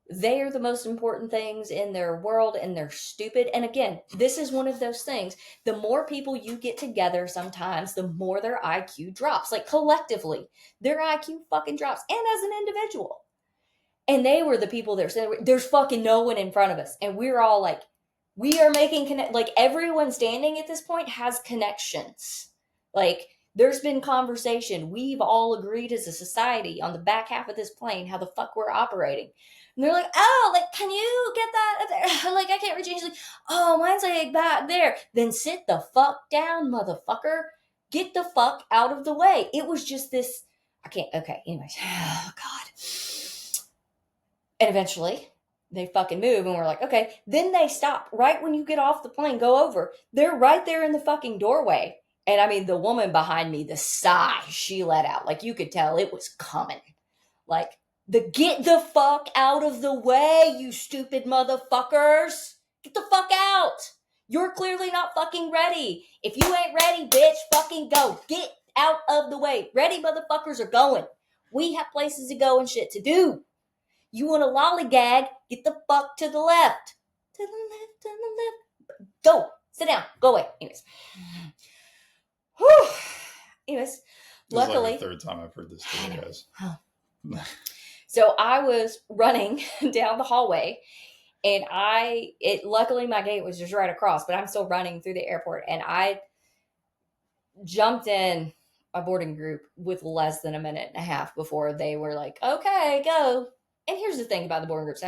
they are the most important things in their world and they're stupid. And again, this is one of those things. The more people you get together, sometimes the more their IQ drops. Like collectively, their IQ fucking drops. And as an individual. And they were the people that were saying, there's fucking no one in front of us. And we're all like, we are making like everyone standing at this point has connections. Like there's been conversation. We've all agreed as a society on the back half of this plane how the fuck we're operating. And they're like, oh, like, can you get that up there? Like, I can't reach it. Like, oh, mine's like back there. Then sit the fuck down, motherfucker. Get the fuck out of the way. It was just this. I can't. Okay. Anyways. Oh, God. And eventually they fucking move and we're like, okay. Then they stop right when you get off the plane, go over. They're right there in the fucking doorway. And I mean, the woman behind me, the sigh she let out, like you could tell it was coming. Like, get the fuck out of the way, you stupid motherfuckers. Get the fuck out. You're clearly not fucking ready. If you ain't ready, bitch, fucking go. Get out of the way. Ready motherfuckers are going. We have places to go and shit to do. You want a lollygag? Get the fuck to the left. To the left, to the left. Go. Sit down. Go away. Anyways. Whew. Anyways. Luckily. This is like the third time I've heard this story, guys. So I was running down the hallway and luckily my gate was just right across, but I'm still running through the airport and I jumped in a boarding group with less than a minute and a half before they were like, okay, go. And here's the thing about the boarding groups.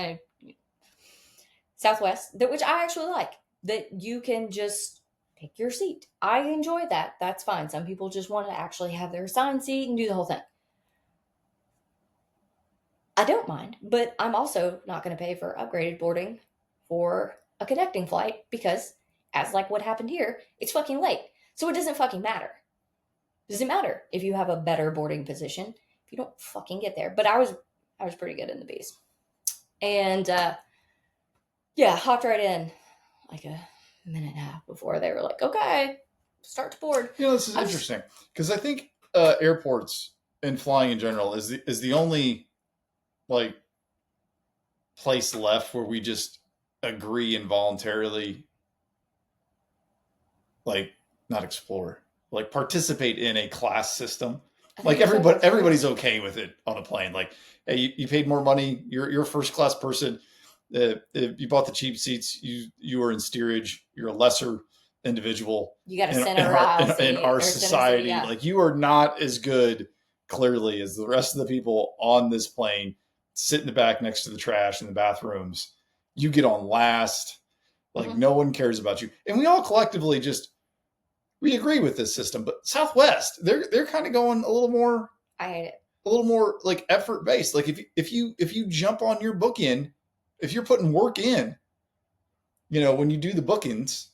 Southwest, which I actually like, that you can just pick your seat. I enjoy that. That's fine. Some people just want to actually have their assigned seat and do the whole thing. I don't mind, but I'm also not going to pay for upgraded boarding for a connecting flight because, as like what happened here, it's fucking late. So it doesn't fucking matter. It doesn't matter if you have a better boarding position if you don't fucking get there. But I was pretty good in the bees. And yeah, hopped right in like a minute and a half before they were like, okay, start to board. You know, this is interesting because I think airports and flying in general is the only like place left where we just agree involuntarily, like not explore, like participate in a class system. Like everybody's okay with it on a plane. Like, hey, you paid more money. You're a first class person. You bought the cheap seats. You were in steerage. You're a lesser individual. You got a center aisle in our society. Yeah. Like you are not as good clearly as the rest of the people on this plane. Sit in the back next to the trash in the bathrooms. You get on last. Like no one cares about you, and we all collectively we agree with this system. But Southwest, they're kind of going a little more. I hate it. A little more like effort based. Like if you jump on your book in, if you're putting work in, you know, when you do the bookings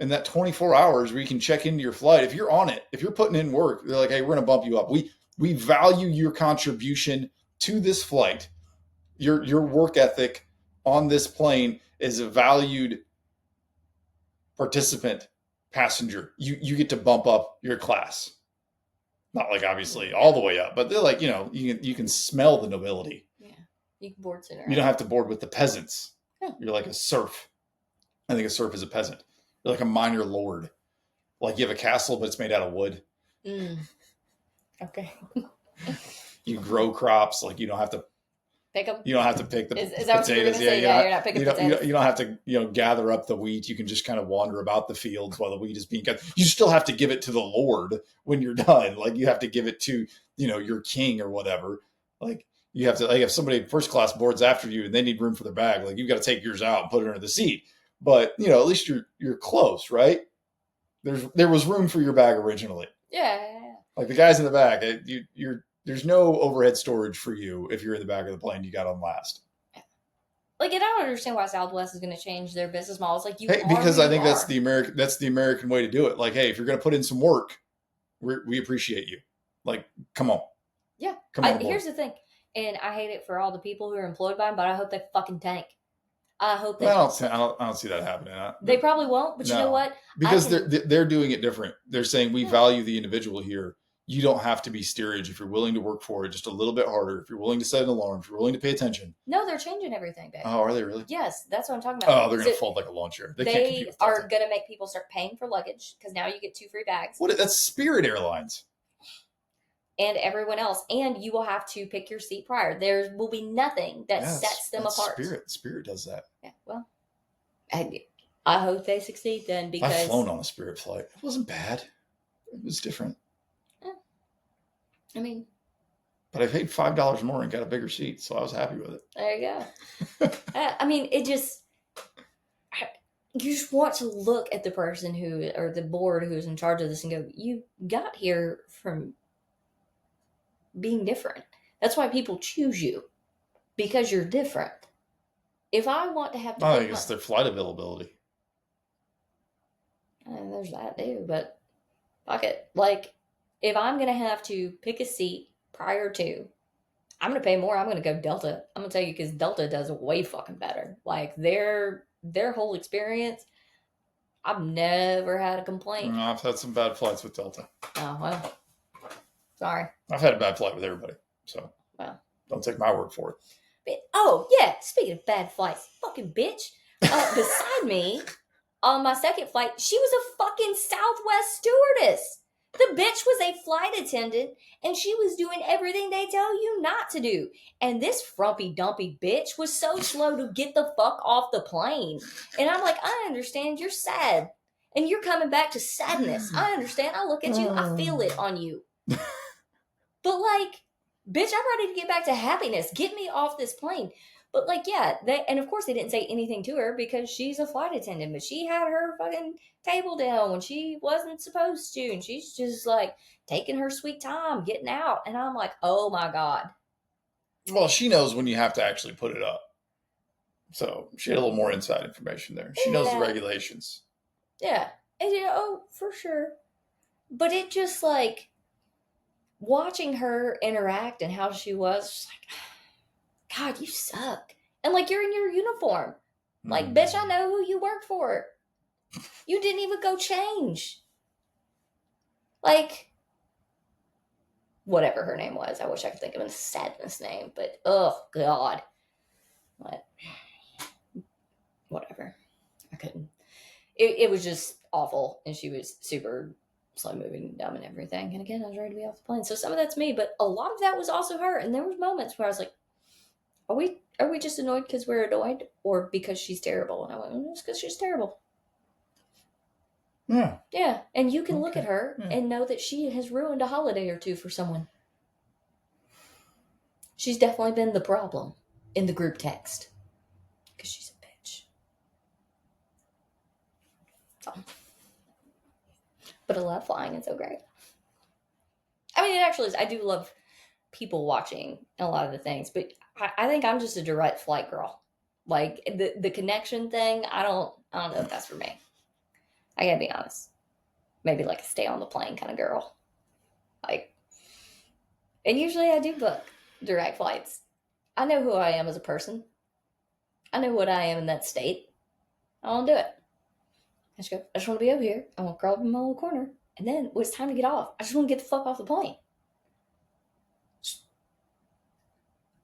in that 24 hours where you can check into your flight, if you're on it, if you're putting in work, they're like, hey, we're going to bump you up. We value your contribution to this flight. Your work ethic on this plane is a valued participant passenger. You get to bump up your class. Not like obviously all the way up, but they're like, you can smell the nobility. Yeah. You can board center. You don't have to board with the peasants. Huh. You're like a serf. I think a serf is a peasant. You're like a minor lord. Like you have a castle, but it's made out of wood. Okay. You grow crops. Like you don't have to pick them. You don't have to pick the is that potatoes. What you're say? You're not picking potatoes. You don't have to gather up the wheat. You can just kind of wander about the fields while the wheat is being cut. You still have to give it to the Lord when you're done. Like you have to give it to your king or whatever. Like you have to, like if somebody first class boards after you and they need room for their bag, like you've got to take yours out and put it under the seat. But at least you're close, right? There was room for your bag originally. Yeah. Like the guys in the back, there's no overhead storage for you if you're in the back of the plane you got on last. Like, and I don't understand why Southwest is going to change their business models. Like, because I think that's the American way to do it. Like, hey, if you're going to put in some work, we appreciate you. Like, come on. Yeah. Come on. Here's the thing, and I hate it for all the people who are employed by them, but I hope they fucking tank. I hope they. I don't see that happening. They probably won't, but you know what? Because they're doing it different. They're saying we value the individual here. You don't have to be steerage if you're willing to work for it just a little bit harder. If you're willing to set an alarm, if you're willing to pay attention. No, they're changing everything, babe. Oh, are they really? Yes, that's what I'm talking about. Oh, they're going to fold like a lawn chair. They are going to make people start paying for luggage because now you get 2 free bags. That's Spirit Airlines. And everyone else. And you will have to pick your seat prior. There will be nothing that sets them apart. Spirit does that. Yeah, well, I hope they succeed then because... I've flown on a Spirit flight. It wasn't bad. It was different. I mean... But I paid $5 more and got a bigger seat, so I was happy with it. There you go. I mean, it just... You just want to look at the person or the board who's in charge of this and go, you got here from being different. That's why people choose you. Because you're different. If I want to have to... I think it's their flight availability. There's that too, but fuck it. Like, if I'm going to have to pick a seat prior to, I'm going to pay more. I'm going to go Delta. I'm going to tell you because Delta does way fucking better. Like, their whole experience, I've never had a complaint. No, I've had some bad flights with Delta. Oh, well. Sorry. I've had a bad flight with everybody, so don't take my word for it. Oh, yeah. Speaking of bad flights, fucking bitch. Beside me, on my second flight, she was a fucking Southwest stewardess. The bitch was a flight attendant, and she was doing everything they tell you not to do. And this frumpy dumpy bitch was so slow to get the fuck off the plane. And I'm like, I understand you're sad. And you're coming back to sadness. I understand. I look at you. I feel it on you. But like, bitch, I'm ready to get back to happiness. Get me off this plane. But like, yeah, and of course they didn't say anything to her because she's a flight attendant, but she had her fucking table down when she wasn't supposed to. And she's just like taking her sweet time, getting out. And I'm like, oh my God. Well, she knows when you have to actually put it up. So she had a little more inside information there. She knows the regulations. Yeah. And for sure. But it just like watching her interact and how she was like, God, you suck. And like, you're in your uniform. Like, bitch, I know who you work for. You didn't even go change. Like, whatever her name was. I wish I could think of a sadness name, but oh God. Whatever. I couldn't. It was just awful. And she was super slow moving, dumb and everything. And again, I was ready to be off the plane. So some of that's me, but a lot of that was also her. And there was moments where I was like, Are we just annoyed because we're annoyed or because she's terrible? And I went, it's because she's terrible. Yeah. Yeah. And you can look at her and know that she has ruined a holiday or two for someone. She's definitely been the problem in the group text. Because she's a bitch. So. But I love flying. It's so great. I mean, it actually is. I do love people watching a lot of the things, but I think I'm just a direct flight girl. Like the connection thing, I don't know if that's for me. I gotta be honest. Maybe like a stay on the plane kind of girl. Like, and usually I do book direct flights. I know who I am as a person. I know what I am in that state. I want to do it. I just want to be over here. I want to crawl up in my little corner. And then when it's time to get off, I just want to get the fuck off the plane.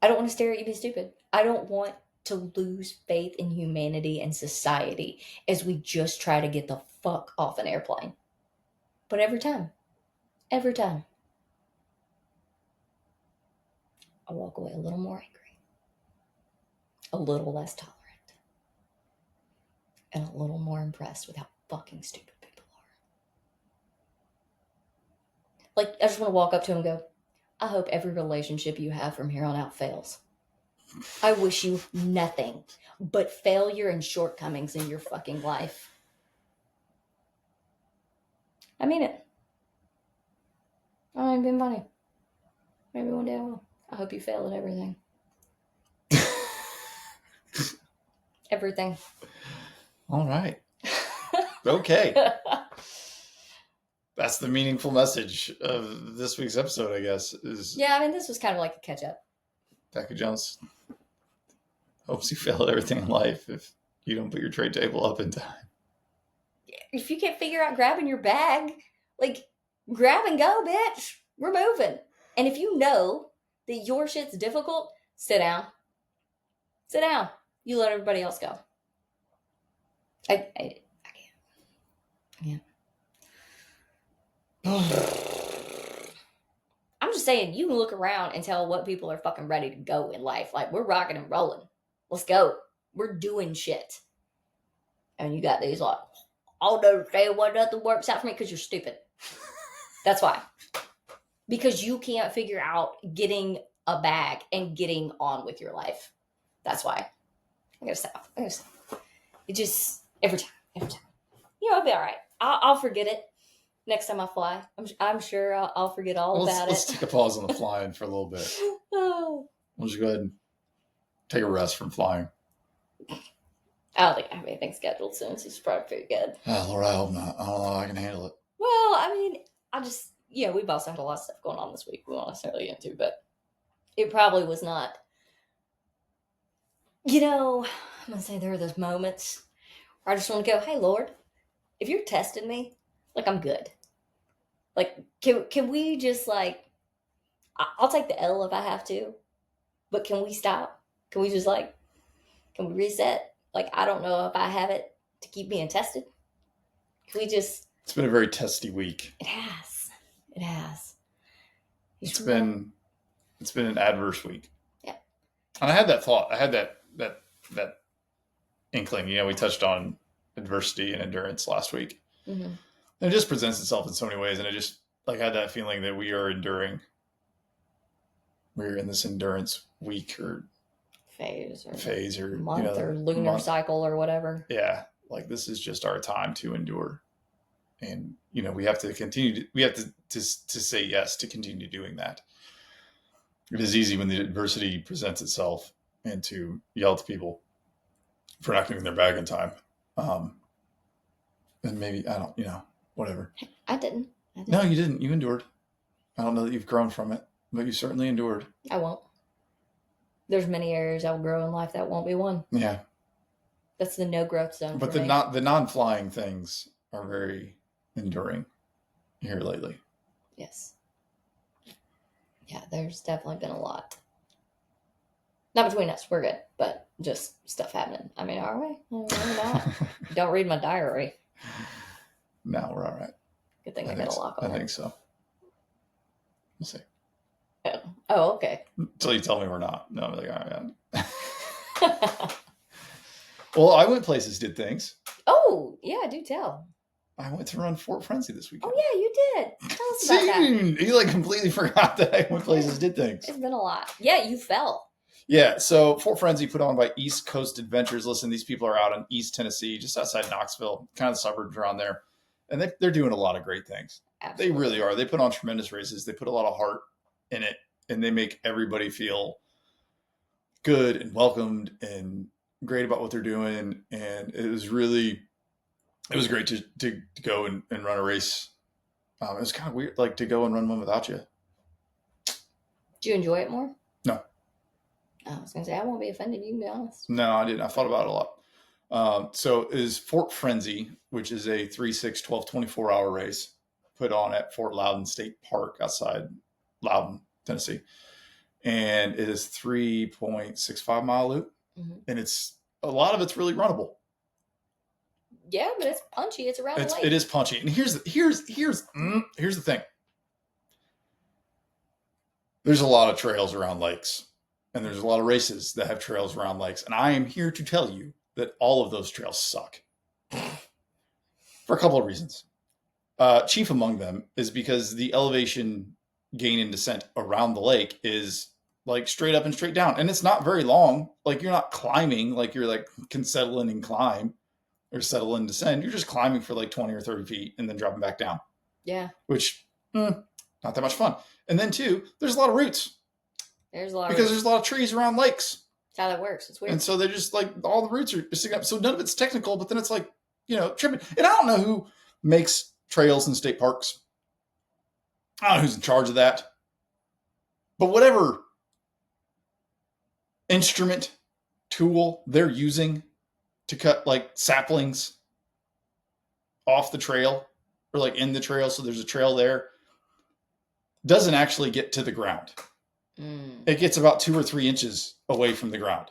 I don't want to stare at you be stupid. I don't want to lose faith in humanity and society as we just try to get the fuck off an airplane. But every time, I walk away a little more angry, a little less tolerant, and a little more impressed with how fucking stupid people are. Like, I just want to walk up to him and go, I hope every relationship you have from here on out fails. I wish you nothing but failure and shortcomings in your fucking life. I mean it. I ain't been funny. Maybe one day I will. I hope you fail at everything. Everything. All right. Okay. That's the meaningful message of this week's episode, I guess. Yeah, I mean, this was kind of like a catch up. Becca and Jon hopes you fail at everything in life if you don't put your tray table up in time. If you can't figure out grabbing your bag, like, grab and go, bitch. We're moving. And if you know that your shit's difficult, sit down. Sit down. You let everybody else go. I can't. I'm just saying, you can look around and tell what people are fucking ready to go in life. Like, we're rocking and rolling. Let's go. We're doing shit. And you got these like, I'll never say what nothing works out for me because you're stupid. That's why. Because you can't figure out getting a bag and getting on with your life. That's why. I gotta stop. It just, every time. You know, I'll be all right. I'll forget it next time I fly. I'm sure I'll forget all about Let's it. take a pause on the flying for a little bit. We'll just go ahead and take a rest from flying. I don't think I have anything scheduled soon, so it's probably pretty good. Oh, Lord, I hope not. I don't know how I can handle it. Well, I mean, we've also had a lot of stuff going on this week we won't necessarily get into, but it probably was not, I'm going to say there are those moments where I just want to go, hey, Lord, if you're testing me, like, I'm good. Like, can we just, like, I'll take the L if I have to, but can we stop? Can we just, like, can we reset? Like, I don't know if I have it to keep being tested. Can we just... It's been a very testy week. It has. It's been an adverse week. Yeah. And I had that thought. I had that inkling. We touched on adversity and endurance last week. Mm-hmm. And it just presents itself in so many ways. And I just had that feeling that we are enduring. We're in this endurance week or phase or month or lunar cycle or whatever. Yeah. Like, this is just our time to endure. And, we have to continue. We have to say yes to continue doing that. It is easy when the adversity presents itself and to yell at people for not getting their bag in time. And maybe, I don't, whatever. I didn't. No, you didn't. You endured. I don't know that you've grown from it, but you certainly endured. I won't. There's many areas I will grow in life. That won't be one. Yeah. That's the no growth zone. But the non-flying things are very enduring here lately. Yes. Yeah, there's definitely been a lot. Not between us, we're good, but just stuff happening. I mean, are we? No, we're not. Don't read my diary. No, we're all right. Good thing I got a lock on it. I think so. We'll see. Oh, okay. Until you tell me we're not. No, I'm like, all right. Well, I went places, did things. Oh, yeah, do tell. I went to run Fort Frenzy this weekend. Oh, yeah, you did. Tell us about that. You completely forgot that I went places, did things. It's been a lot. Yeah, you fell. Yeah, so Fort Frenzy put on by East Coast Adventures. Listen, these people are out in East Tennessee, just outside Knoxville, kind of the suburbs around there. And they're doing a lot of great things. Absolutely. They really are. They put on tremendous races. They put a lot of heart in it, and they make everybody feel good and welcomed and great about what they're doing. And it was great to go and run a race. It was kind of weird, like, to go and run one without you. Did you enjoy it more? No. I was going to say, I won't be offended. You can be honest. No, I didn't. I thought about it a lot. So it is Fort Frenzy, which is a 3, 6, 12, 24-hour race put on at Fort Loudon State Park outside Loudon, Tennessee. and it is 3.65 mile loop, and a lot of it's really runnable. Yeah, but it's punchy. It's around the lake. It is punchy, and here's the thing. There's a lot of trails around lakes, and there's a lot of races that have trails around lakes, and I am here to tell you that all of those trails suck for a couple of reasons. Chief among them is because the elevation gain and descent around the lake is like straight up and straight down, and it's not very long. Like you're not climbing, like you're like can settle in and climb or settle and descend. You're just climbing for like 20 or 30 feet and then dropping back down. Yeah. Which, not that much fun. And then too, there's a lot of roots. There's a lot because there's a lot of trees around lakes. That's how that works. It's weird. And so they're just like all the roots are sticking up. So none of it's technical, but then it's like, tripping. And I don't know who makes trails in state parks. I don't know who's in charge of that. But whatever instrument, tool they're using to cut like saplings off the trail or like in the trail, so there's a trail there, doesn't actually get to the ground. It gets about 2 or 3 inches away from the ground.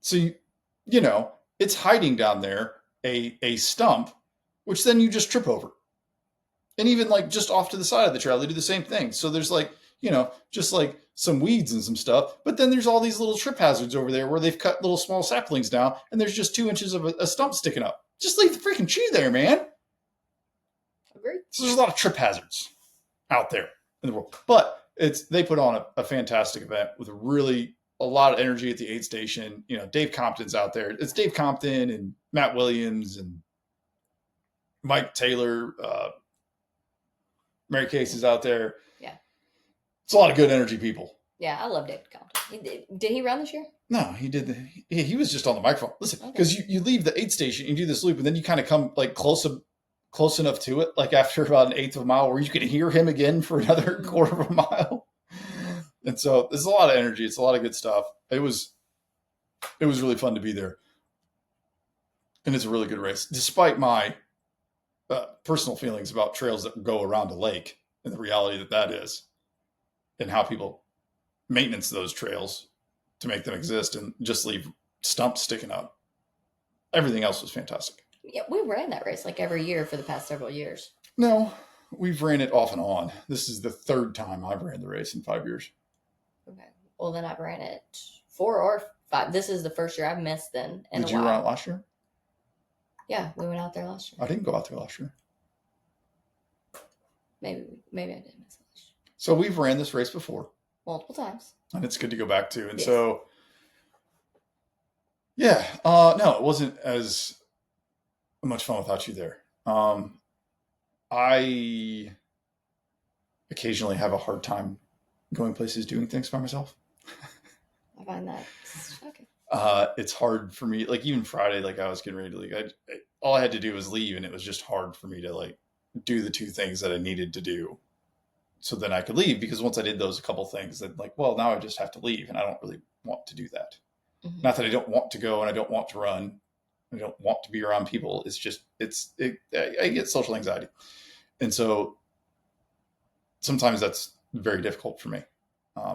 So, it's hiding down there a stump, which then you just trip over. And even like just off to the side of the trail, they do the same thing. So there's like, just like some weeds and some stuff. But then there's all these little trip hazards over there where they've cut little small saplings down and there's just 2 inches of a stump sticking up. Just leave the freaking tree there, man. Agreed. So there's a lot of trip hazards out there in the world. But they put on a fantastic event with a lot of energy at the aid station. Dave Compton's out there. It's Dave Compton and Matt Williams and Mike Taylor. Mary Case is out there. Yeah. It's a lot of good energy people. Yeah, I love Dave Compton. Did he run this year? No, he did. He was just on the microphone. Listen, because you leave the aid station, you do this loop, and then you kind of come like close enough to it, like after about an eighth of a mile, where you can hear him again for another quarter of a mile. And so there's a lot of energy. It's a lot of good stuff. It was really fun to be there. And it's a really good race, despite my personal feelings about trails that go around a lake and the reality that is, and how people maintenance those trails to make them exist and just leave stumps sticking up. Everything else was fantastic. Yeah, we ran that race like every year for the past several years. No, we've ran it off and on. This is the 3rd time I've ran the race in 5 years. Okay. Well, then I've ran it 4 or 5. This is the first year I've missed then. Did you run it last year? Yeah, we went out there last year. I didn't go out there last year. Maybe I did miss it last year. So we've ran this race before. Multiple times. And it's good to go back to. And yes. So, yeah. No, it wasn't as much fun without you there. I occasionally have a hard time going places, doing things by myself. I find that shocking. It's hard for me. Like even Friday, like I was getting ready to leave. All I had to do was leave, and it was just hard for me to like do the 2 things that I needed to do, so then I could leave. Because once I did those a couple things, then like, well, now I just have to leave, and I don't really want to do that. Mm-hmm. Not that I don't want to go, and I don't want to run. I don't want to be around people. It's just I get social anxiety, and so sometimes that's very difficult for me.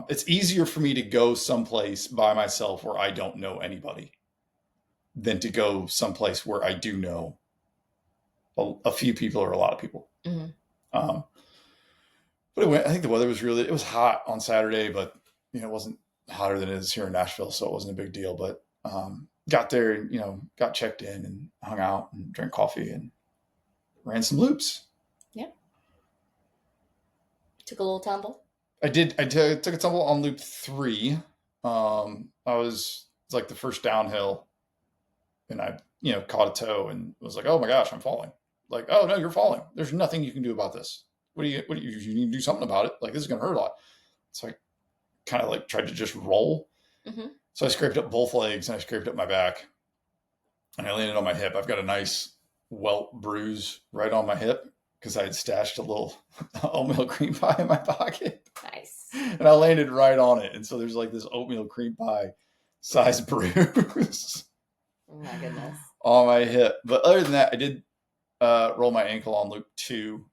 It's easier for me to go someplace by myself where I don't know anybody than to go someplace where I do know a few people or a lot of people. Mm-hmm. But I think the weather was it was hot on Saturday, but it wasn't hotter than it is here in Nashville, so it wasn't a big deal. But got there and, got checked in and hung out and drank coffee and ran some loops. Yeah. Took a little tumble. I did. I took a tumble on loop 3. It's like the first downhill, and I, caught a toe and was like, oh my gosh, I'm falling. Like, oh no, you're falling. There's nothing you can do about this. You need to do something about it. Like, this is going to hurt a lot. So I kind of like tried to just roll. Mm-hmm. So I scraped up both legs and I scraped up my back, and I landed on my hip. I've got a nice welt bruise right on my hip because I had stashed a little oatmeal cream pie in my pocket. Nice. And I landed right on it. And so there's like this oatmeal cream pie size bruise. Oh my goodness. On my hip. But other than that, I did roll my ankle on loop 2.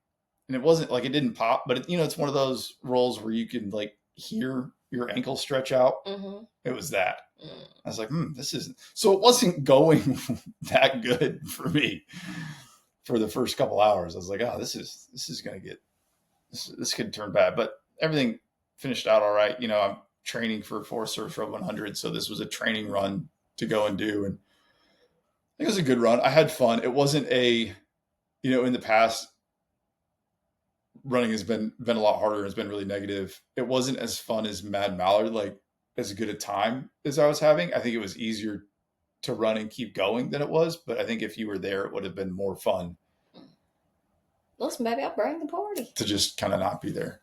And it wasn't like it didn't pop, but it's one of those rolls where you can like hear your ankle stretch out. Mm-hmm. It was that. Mm. I was like, this isn't. So it wasn't going that good for me for the first couple hours. I was like, oh, this is going to get, this could turn bad. But everything finished out all right. You know, I'm training for Forest Service Road 100. So this was a training run to go and do. And I think it was a good run. I had fun. It wasn't a, you know, in the past, running has been a lot harder. It's been really negative. It wasn't as fun as Mad Mallard, like as good a time as I was having. I think it was easier to run and keep going than it was. But I think if you were there, it would have been more fun. Listen, baby, I'll bring the party. To just kind of not be there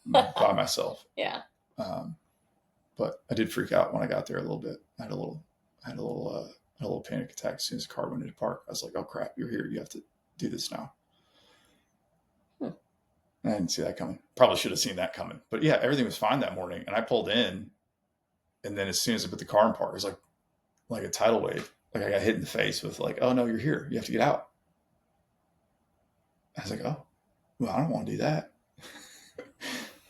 by myself. Yeah. But I did freak out when I got there a little bit. I had a little panic attack as soon as the car went into park. I was like, oh crap, you're here. You have to do this now. I didn't see that coming. Probably should have seen that coming. But yeah, everything was fine that morning. And I pulled in. And then as soon as I put the car in park, it was like a tidal wave. Like I got hit in the face with like, oh no, you're here. You have to get out. I was like, oh, well, I don't want to do that.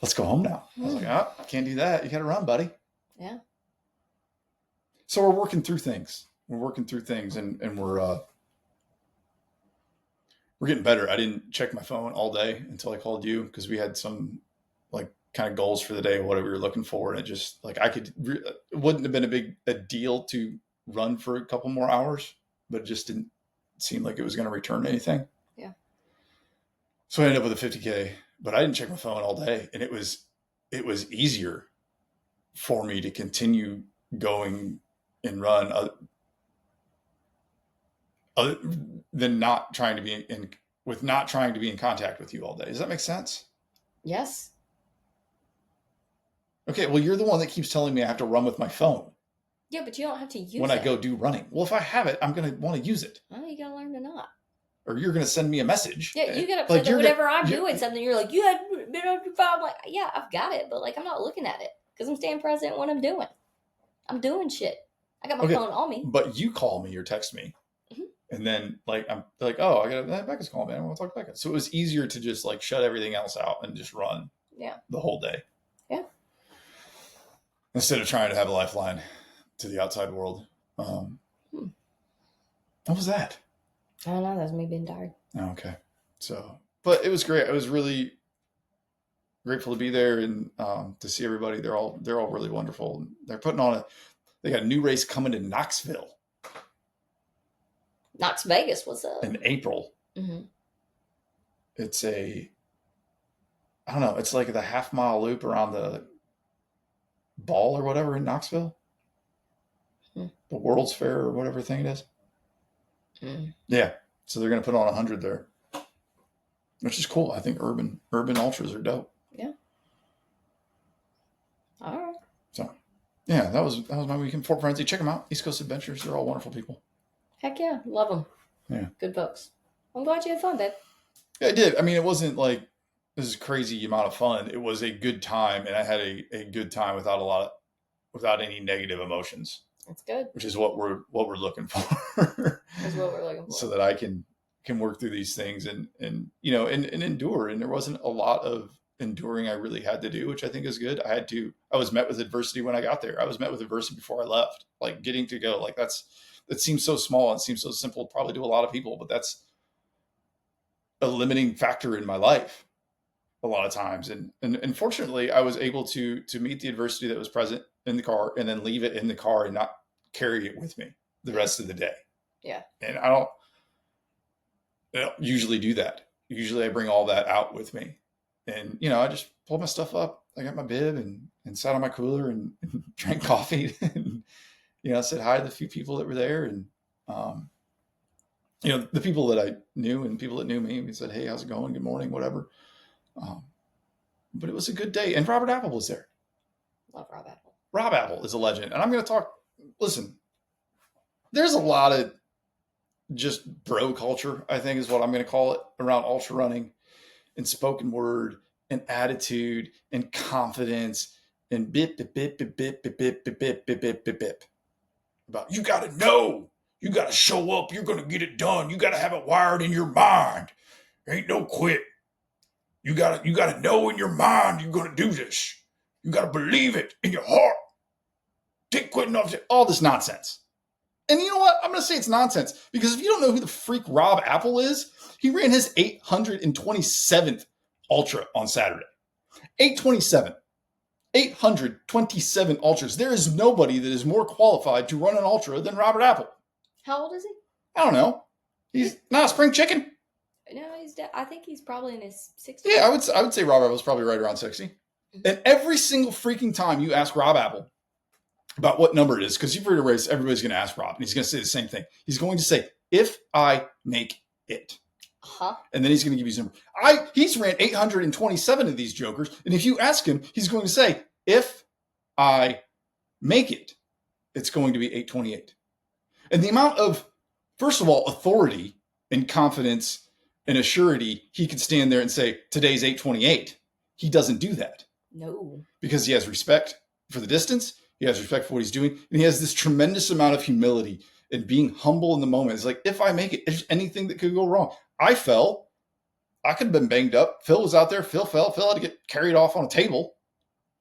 Let's go home now. I was like, oh, I can't do that. You got to run, buddy. Yeah. So we're working through things. And we're getting better. I didn't check my phone all day until I called you because we had some like kind of goals for the day, whatever we were looking for. And it just like, it wouldn't have been a deal to run for a couple more hours, but it just didn't seem like it was going to return anything. Yeah. So I ended up with a 50K, but I didn't check my phone all day. And it was easier for me to continue going and run other than not trying to be in contact with you all day. Does that make sense? Yes. Okay, well, you're the one that keeps telling me I have to run with my phone. Yeah, but you don't have to use it. When I go do running. Well, if I have it, I'm going to want to use it. Well, you got to learn to not. Or you're going to send me a message. Yeah, you get upset that whenever I'm doing something, you're like, you had been on your phone. I'm like, yeah, I've got it, but like, I'm not looking at it because I'm staying present when I'm doing. I'm doing shit. I got my phone on me. But you call me or text me. Mm-hmm. And then like, I'm like, oh, I got Becca's calling me. I want to talk to Becca. So it was easier to just like shut everything else out and just run the whole day. Yeah. Instead of trying to have a lifeline to the outside world. What was that? I don't know. That's me being tired. Oh, okay. So, but it was great. I was really grateful to be there and to see everybody. They're all really wonderful. They're putting on they got a new race coming to Knoxville. Knox Vegas, what's up? In April. Mm-hmm. It's I don't know. It's like the half-mile loop around the ball or whatever in Knoxville. The World's Fair or whatever thing it is. Yeah. So they're going to put on 100 there, which is cool. I think urban ultras are dope. Yeah. All right. So yeah, that was my weekend. Fort Frenzy. Check them out. East Coast Adventures. They're all wonderful people. Heck yeah. Love them. Yeah. Good folks. I'm glad you had fun, babe. Yeah, I did. I mean, it wasn't like this is crazy amount of fun. It was a good time, and I had a good time without any negative emotions. That's good. Which is what we're looking for. That's what we're looking for. So that I can work through these things and you know and endure. And there wasn't a lot of enduring I really had to do, which I think is good. I was met with adversity when I got there. I was met with adversity before I left. Like getting to go, like that seems so small and seems so simple probably to a lot of people, but that's a limiting factor in my life a lot of times. And fortunately I was able to meet the adversity that was present in the car and then leave it in the car and not carry it with me the rest of the day. Yeah. And I don't usually do that. Usually I bring all that out with me. And, you know, I just pulled my stuff up. I got my bib and sat on my cooler and drank coffee and, you know, said hi to the few people that were there. And, you know, the people that I knew and people that knew me, we said, hey, how's it going? Good morning, whatever. But it was a good day. And Robert Apple was there. Love Rob Apple. Rob Apple is a legend. And I'm going to talk, listen, there's a lot of just bro culture, I think is what I'm going to call it, around ultra running and spoken word and attitude and confidence and bip, bip, bip, bip, bip, bip, bip, bip, bip, bip, bip, bip, bip. About you got to know, you got to show up, you're going to get it done. You got to have it wired in your mind. Ain't no quit. You got to know in your mind you're going to do this. You got to believe it in your heart. Take quitting off all this nonsense. And you know what? I'm going to say it's nonsense because if you don't know who the freak Rob Apple is, he ran his 827th Ultra on Saturday. 827. 827 Ultras. There is nobody that is more qualified to run an Ultra than Robert Apple. How old is he? I don't know. He's not a spring chicken. No, I think he's probably in his 60s. Yeah, I would say Rob Apple's probably right around 60. Mm-hmm. And every single freaking time you ask Rob Apple about what number it is, because you've heard a race, everybody's going to ask Rob, and he's going to say the same thing. He's going to say, if I make it. Uh-huh. And then he's going to give you his number. He's ran 827 of these jokers, and if you ask him, he's going to say, if I make it, it's going to be 828. And the amount of, first of all, authority and confidence and assurity he could stand there and say, today's 828. He doesn't do that. No. Because he has respect for the distance. He has respect for what he's doing. And he has this tremendous amount of humility and being humble in the moment. It's like, if I make it, there's anything that could go wrong. I fell. I could have been banged up. Phil was out there. Phil fell. Phil had to get carried off on a table.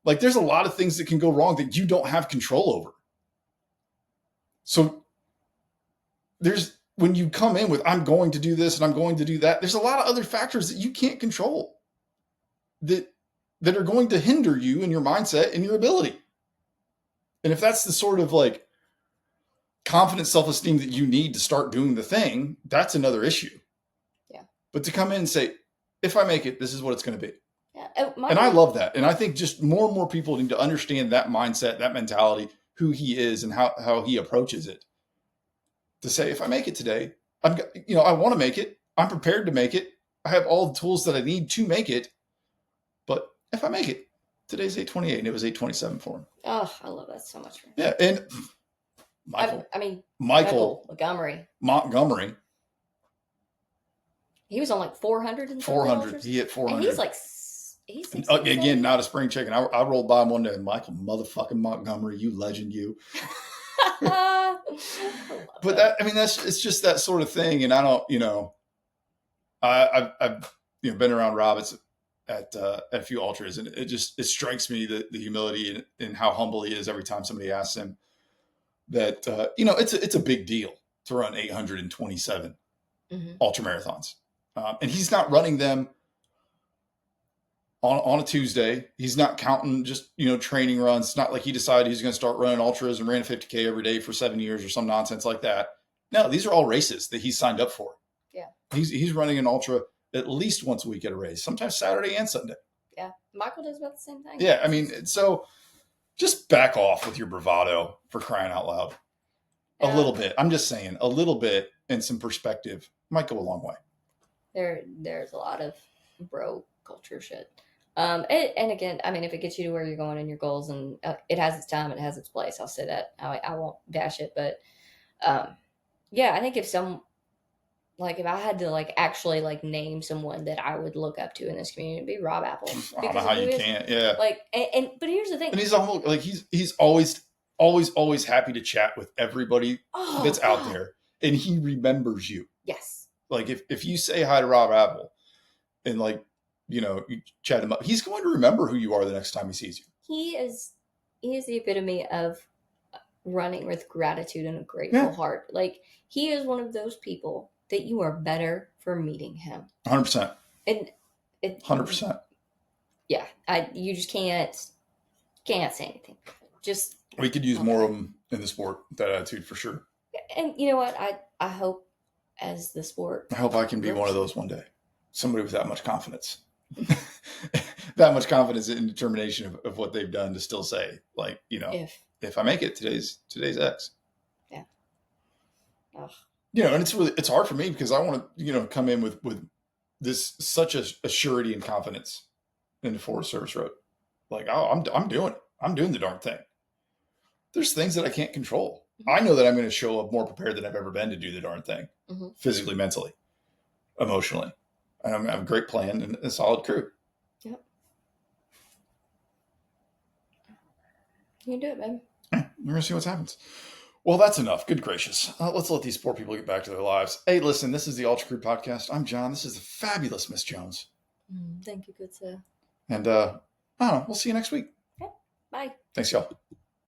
Like, there's a lot of things that can go wrong that you don't have control over. So when you come in with, I'm going to do this and I'm going to do that, there's a lot of other factors that you can't control that are going to hinder you and your mindset and your ability. And if that's the sort of like confidence, self-esteem that you need to start doing the thing, that's another issue. Yeah. But to come in and say, if I make it, this is what it's going to be. Yeah. And I love that. And I think just more and more people need to understand that mindset, that mentality, who he is and how he approaches it. To say, if I make it today, I want to make it. I'm prepared to make it. I have all the tools that I need to make it. But if I make it, today's 828 and it was 827 for him. Oh, I love that so much. Yeah. And Michael Montgomery. He was on like 400 400. He hit 400. And he's like, again, not a spring chicken. I rolled by him one day. Michael motherfucking Montgomery, you legend, you. But it's just that sort of thing. And I don't, I've been around Rob at a few ultras, and it strikes me the humility and how humble he is every time somebody asks him that, it's a big deal to run 827 ultra marathons. And he's not running them on a Tuesday. He's not counting just, training runs. It's not like he decided he's going to start running ultras and ran a 50K every day for 7 years or some nonsense like that. No, these are all races that he's signed up for. Yeah. He's running an ultra at least once a week at a race, sometimes Saturday and Sunday. Yeah. Michael does about the same thing. Yeah. So just back off with your bravado, for crying out loud. A little bit. I'm just saying, a little bit and some perspective might go a long way. There's a lot of bro culture shit. And again, if it gets you to where you're going and your goals, and it has its time, it has its place. I'll say that. I won't dash it, but I think if I had to actually name someone that I would look up to in this community, it'd be Rob Apple. I don't know how you can't. Yeah. But here's the thing. And he's humble. He's always happy to chat with everybody that's out there, and he remembers you. Yes. If you say hi to Rob Apple, and you chat him up, he's going to remember who you are the next time he sees you. He is the epitome of running with gratitude and a grateful heart. He is one of those people that you are better for meeting him. 100%. And 100%. Yeah. You just can't say anything. Just we could use more of them in the sport, that attitude for sure. And you know what? I hope as the sport. I hope I can be one of those one day. Somebody with that much confidence. That much confidence and determination of what they've done to still say, if I make it, today's X. Yeah. Ugh. And it's hard for me because I want to, come in with this such a surety and confidence in the Forest Service Road. I'm doing it. I'm doing the darn thing. There's things that I can't control. Mm-hmm. I know that I'm going to show up more prepared than I've ever been to do the darn thing, physically, mentally, emotionally. And I have a great plan and a solid crew. Yep. You can do it, babe. We're going to see what happens. Well, that's enough. Good gracious. Let's let these poor people get back to their lives. Hey, listen, this is the Ultra Crew Podcast. I'm John. This is the fabulous Miss Jones. Thank you, good sir. And I don't know. We'll see you next week. Yep. Bye. Thanks, y'all.